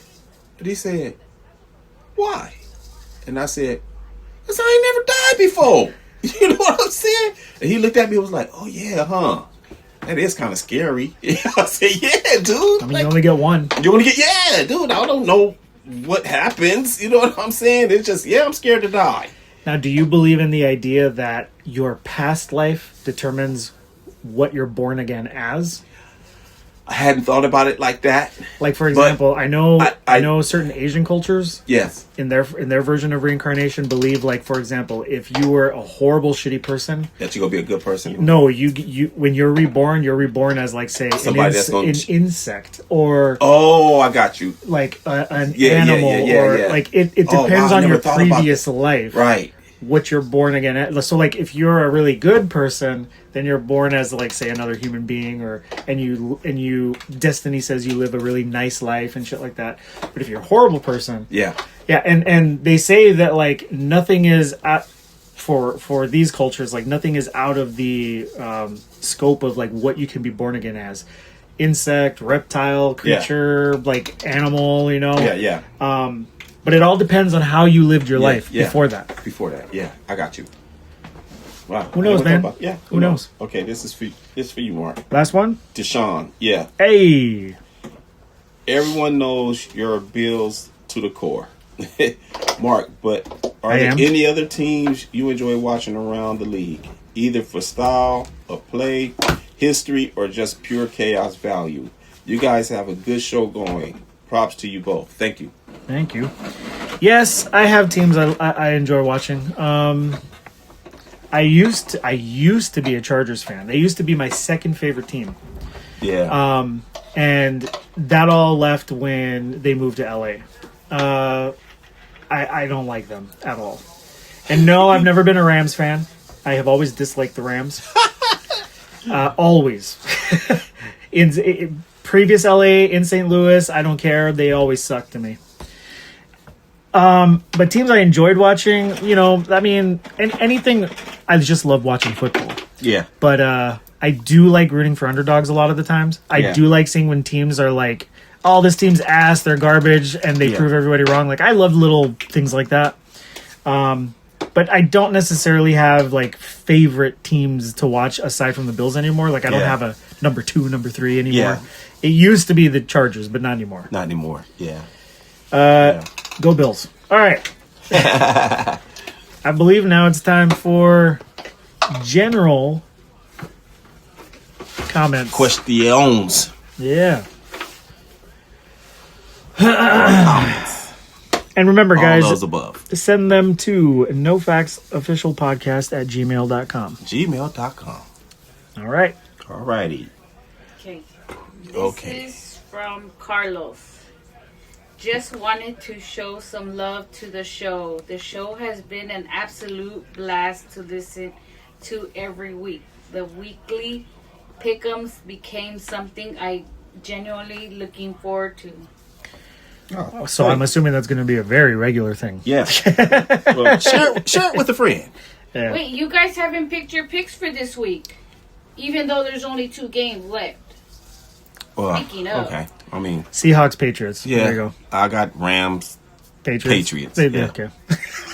And he said, "Why?" And I said, "Cause I ain't never died before." You know what I'm saying? And he looked at me and was like, "Oh yeah, huh? That is kind of scary." I said, "Yeah, dude. I mean, you only get one. You want to get, yeah, dude. I don't know what happens. You know what I'm saying? It's just, yeah, I'm scared to die." Now, do you believe in the idea that your past life determines what you're born again as? I hadn't thought about it like that. Like, for example, I know I- know certain Asian cultures Yes. in their version of reincarnation believe, like, for example, if you were a horrible, shitty person, That you're going to be a good person. no, you when you're reborn as, like, say, Somebody that's gonna- an insect, or Oh, I got you. like an Yeah, animal, or yeah. like it Oh, depends wow, I on never your thought about previous life, Right. what you're born again as. So, like, if you're a really good person, then you're born as, like, say, another human being, and you destiny says you live a really nice life and shit like that. But if you're a horrible person, Yeah. yeah, and they say that, like, nothing is for these cultures, like, nothing is out of the scope of, like, what you can be born again as. Insect, reptile, creature, like, animal, you know. Yeah. But it all depends on how you lived your life yeah. before that. Before that. Yeah. I got you. Wow. Who knows, I never man? thought about- Yeah. Who knows? Okay. This is for you, Mark. Last one. Deshaun. Yeah. Hey, Everyone knows your bills to the core. Mark, but are I there am. any other teams you enjoy watching around the league? Either for style of play, history, or just pure chaos value? You guys have a good show going. Props to you both. Thank you. thank you. Yes, I have teams I enjoy watching. I used to be a Chargers fan. They used to be my second favorite team. Yeah. And that all left when they moved to LA. I don't like them at all. And no, I've never been a Rams fan. I have always disliked the Rams. Always. In previous LA, in St. Louis, I don't care. They always suck to me. But teams I enjoyed watching, anything. I just love watching football. Yeah. But I do like rooting for underdogs a lot of the times. I do like seeing when teams are like, oh, this team's ass, they're garbage, and they prove everybody wrong. Like, I love little things like that. But I don't necessarily have, like, favorite teams to watch aside from the Bills anymore. Like, I don't have a number 2, number 3 anymore. Yeah. It used to be the Chargers, but not anymore. Not anymore. Yeah. Go Bills. All right. I believe now it's time for general comments. Questions. Yeah. And remember, guys, All those above. send them to nofactsofficialpodcast@gmail.com. Gmail.com. All right. Alrighty. Okay. Okay. This is from Carlos. Just wanted to show some love to the show. The show has been an absolute blast to listen to every week. The weekly pick'ems became something I genuinely looking forward to. Oh, So I'm assuming that's going to be a very regular thing. Yeah. Well, share it with a friend. Yeah. Wait, you guys haven't picked your picks for this week, even though there's only 2 games left. Well, Speaking of. okay. I mean, Seahawks, Patriots. yeah. There you go. I got Rams. Patriots, They- yeah. Okay.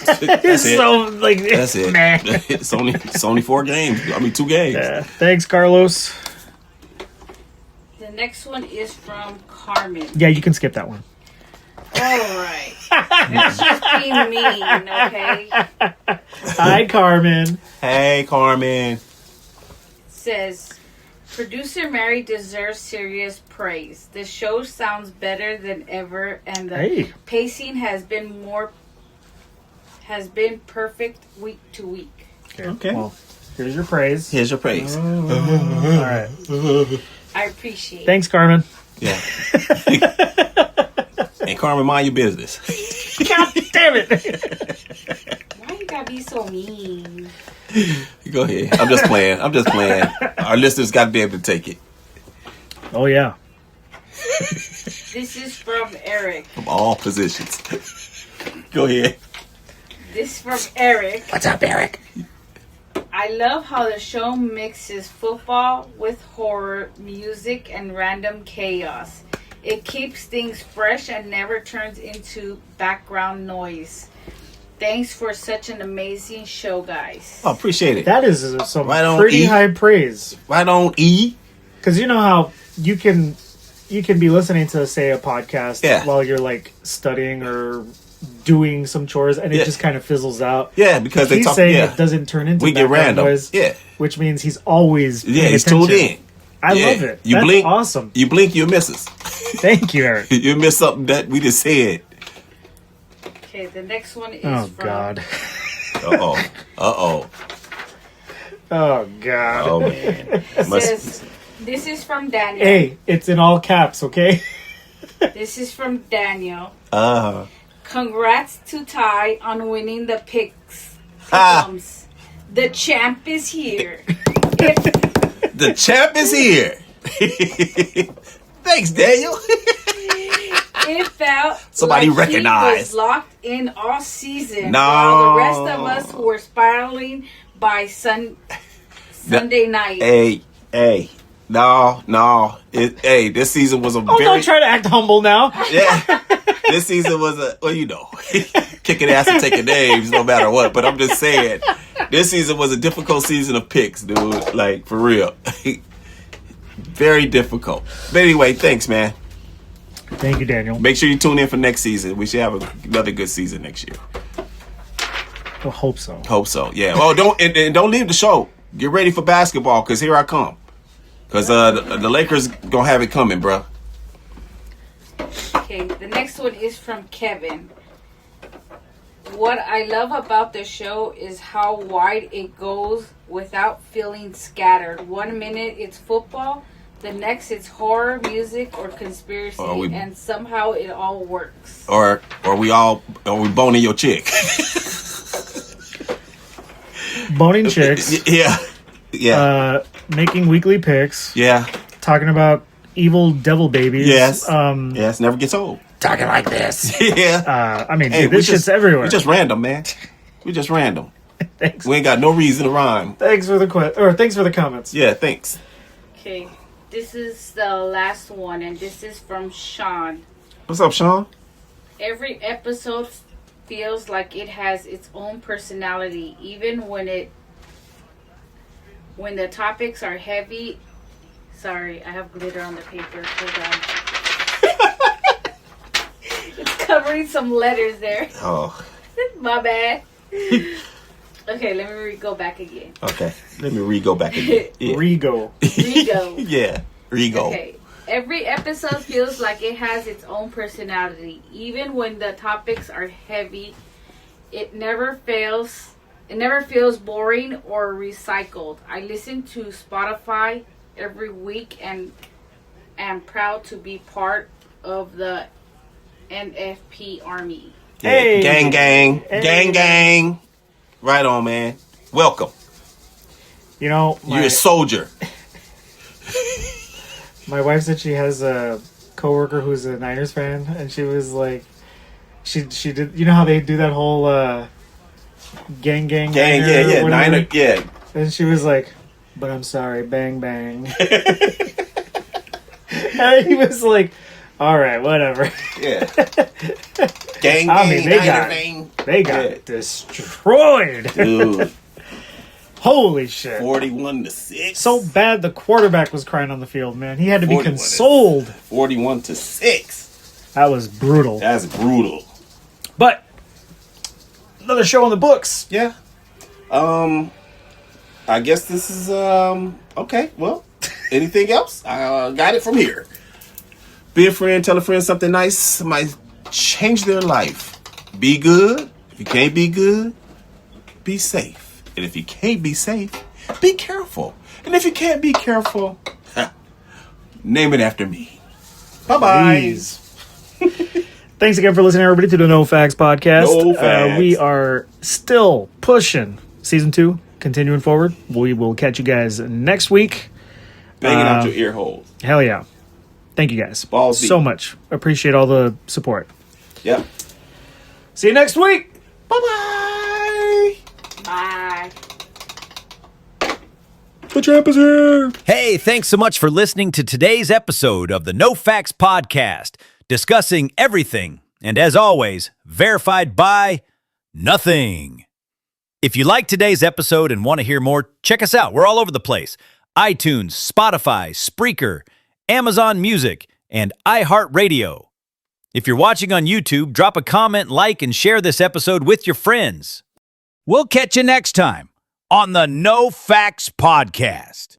That's it. So, like, That's it. meh. It's only 4 games. I mean, 2 games. Yeah. Thanks, Carlos. The next one is from Carmen. Yeah, you can skip that one. All right. Let's just be mean, okay? Hi, Carmen. Hey, Carmen. Says, producer Mary deserves serious praise. The show sounds better than ever, and the pacing has been perfect week to week. Okay. Well, here's your praise. Here's your praise. All right. I appreciate it. Thanks, Carmen. Yeah. And Carmen, mind your business. God damn it. Why you gotta be so mean? Go ahead. I'm just playing. Our listeners got to be able to take it Oh, yeah. This is from Eric. from all positions. Go ahead. This is from Eric. What's up, Eric? I love how the show mixes football with horror, music, and random chaos. It keeps things fresh and never turns into background noise. Thanks for such an amazing show, guys. Oh, appreciate it. That is some Right on, pretty E. high praise. Right on, E. Because you know how you can be listening to, say, a podcast while you're, like, studying or doing some chores, and it just kind of fizzles out. Yeah, because they he's talk. saying Yeah, it doesn't turn into we get background random. noise, Yeah, which means he's always paying he's attention. tuned in. I Yeah. love it. You That's blink, awesome. You blink, you miss us. Thank you, Eric. You miss something that we just said. Okay, the next one is Oh, from... God. Oh Oh, God. oh man. It says, this is from Daniel. Hey, it's in all caps, okay? This is from Daniel. Uh-huh. Congrats to Ty on winning the picks. Ah. The champ is here. The champ is here. Thanks, Daniel. It felt Somebody like recognized. he was locked in all season, No. while the rest of us were spiraling by Sunday night. Hey. No. This season was a Oh, don't try to act humble now. Yeah. This season was kicking ass and taking names no matter what. But I'm just saying, this season was a difficult season of picks, dude. Like, for real. Very difficult. But anyway, thanks, man. Thank you, Daniel. Make sure you tune in for next season. We should have another good season next year. I hope so. Hope so. Yeah. Oh, don't leave the show. Get ready for basketball, because here I come. Because the Lakers gonna have it coming, bro. Okay, the next one is from Kevin. What I love about the show is how wide it goes without feeling scattered. 1 minute it's football, the next it's horror, music, or conspiracy, and somehow it all works. Or we boning your chick. Boning chicks. Yeah. Making weekly picks. Yeah. Talking about evil devil babies. Yes. Yes, never gets old. Talking like this. Yeah. I mean, dude, this shit's everywhere. We just random, man. We just random. Thanks. We ain't got no reason to rhyme. Thanks for the comments. Yeah, thanks. Okay, this is the last one, and this is from Sean. What's up, Sean? Every episode feels like it has its own personality, even when the topics are heavy. Sorry, I have glitter on the paper. Hold on. It's covering some letters there. Oh. My bad. Okay, let me go back again. Okay, let me go back again. Yeah. Rego. Yeah, Rego. Okay. Every episode feels like it has its own personality. Even when the topics are heavy, it never feels boring or recycled. I listen to Spotify every week and am proud to be part of the NFP army. Yeah. Hey. Gang. Hey. Gang. Right on, man. Welcome. You know, You're a soldier. my wife said she has a coworker who's a Niners fan, and she was like, she did. You know how they do that whole gang, Yeah. whatever? Niner, yeah. And she was like, "But I'm sorry, bang bang." And he was like, "All right, whatever." Yeah. Gang. I mean, they got Yeah. destroyed. Dude, Holy shit! 41-6. So bad the quarterback was crying on the field, man. He had to be 41 consoled. 41-6. That was brutal. That's brutal. But another show on the books. Yeah. I guess this is okay. Well, anything else? I got it from here. Be a friend, tell a friend something nice might change their life. Be good. If you can't be good, be safe. And if you can't be safe, be careful. And if you can't be careful, name it after me. Bye-bye. Please. Thanks again for listening, everybody, to the No Facts podcast. No Facts. We are still pushing season 2, continuing forward. We will catch you guys next week. Banging out your ear holes. Hell yeah. Thank you guys Balls deep. so much. Appreciate all the support. Yep. See you next week. Bye-bye. Bye. The champ is here. Hey, thanks so much for listening to today's episode of the No Facts Podcast, discussing everything, and as always, verified by nothing. If you like today's episode and want to hear more, check us out. We're all over the place. iTunes, Spotify, Spreaker, Amazon Music, and iHeartRadio. If you're watching on YouTube, drop a comment, like, and share this episode with your friends. We'll catch you next time on the No Facts Podcast.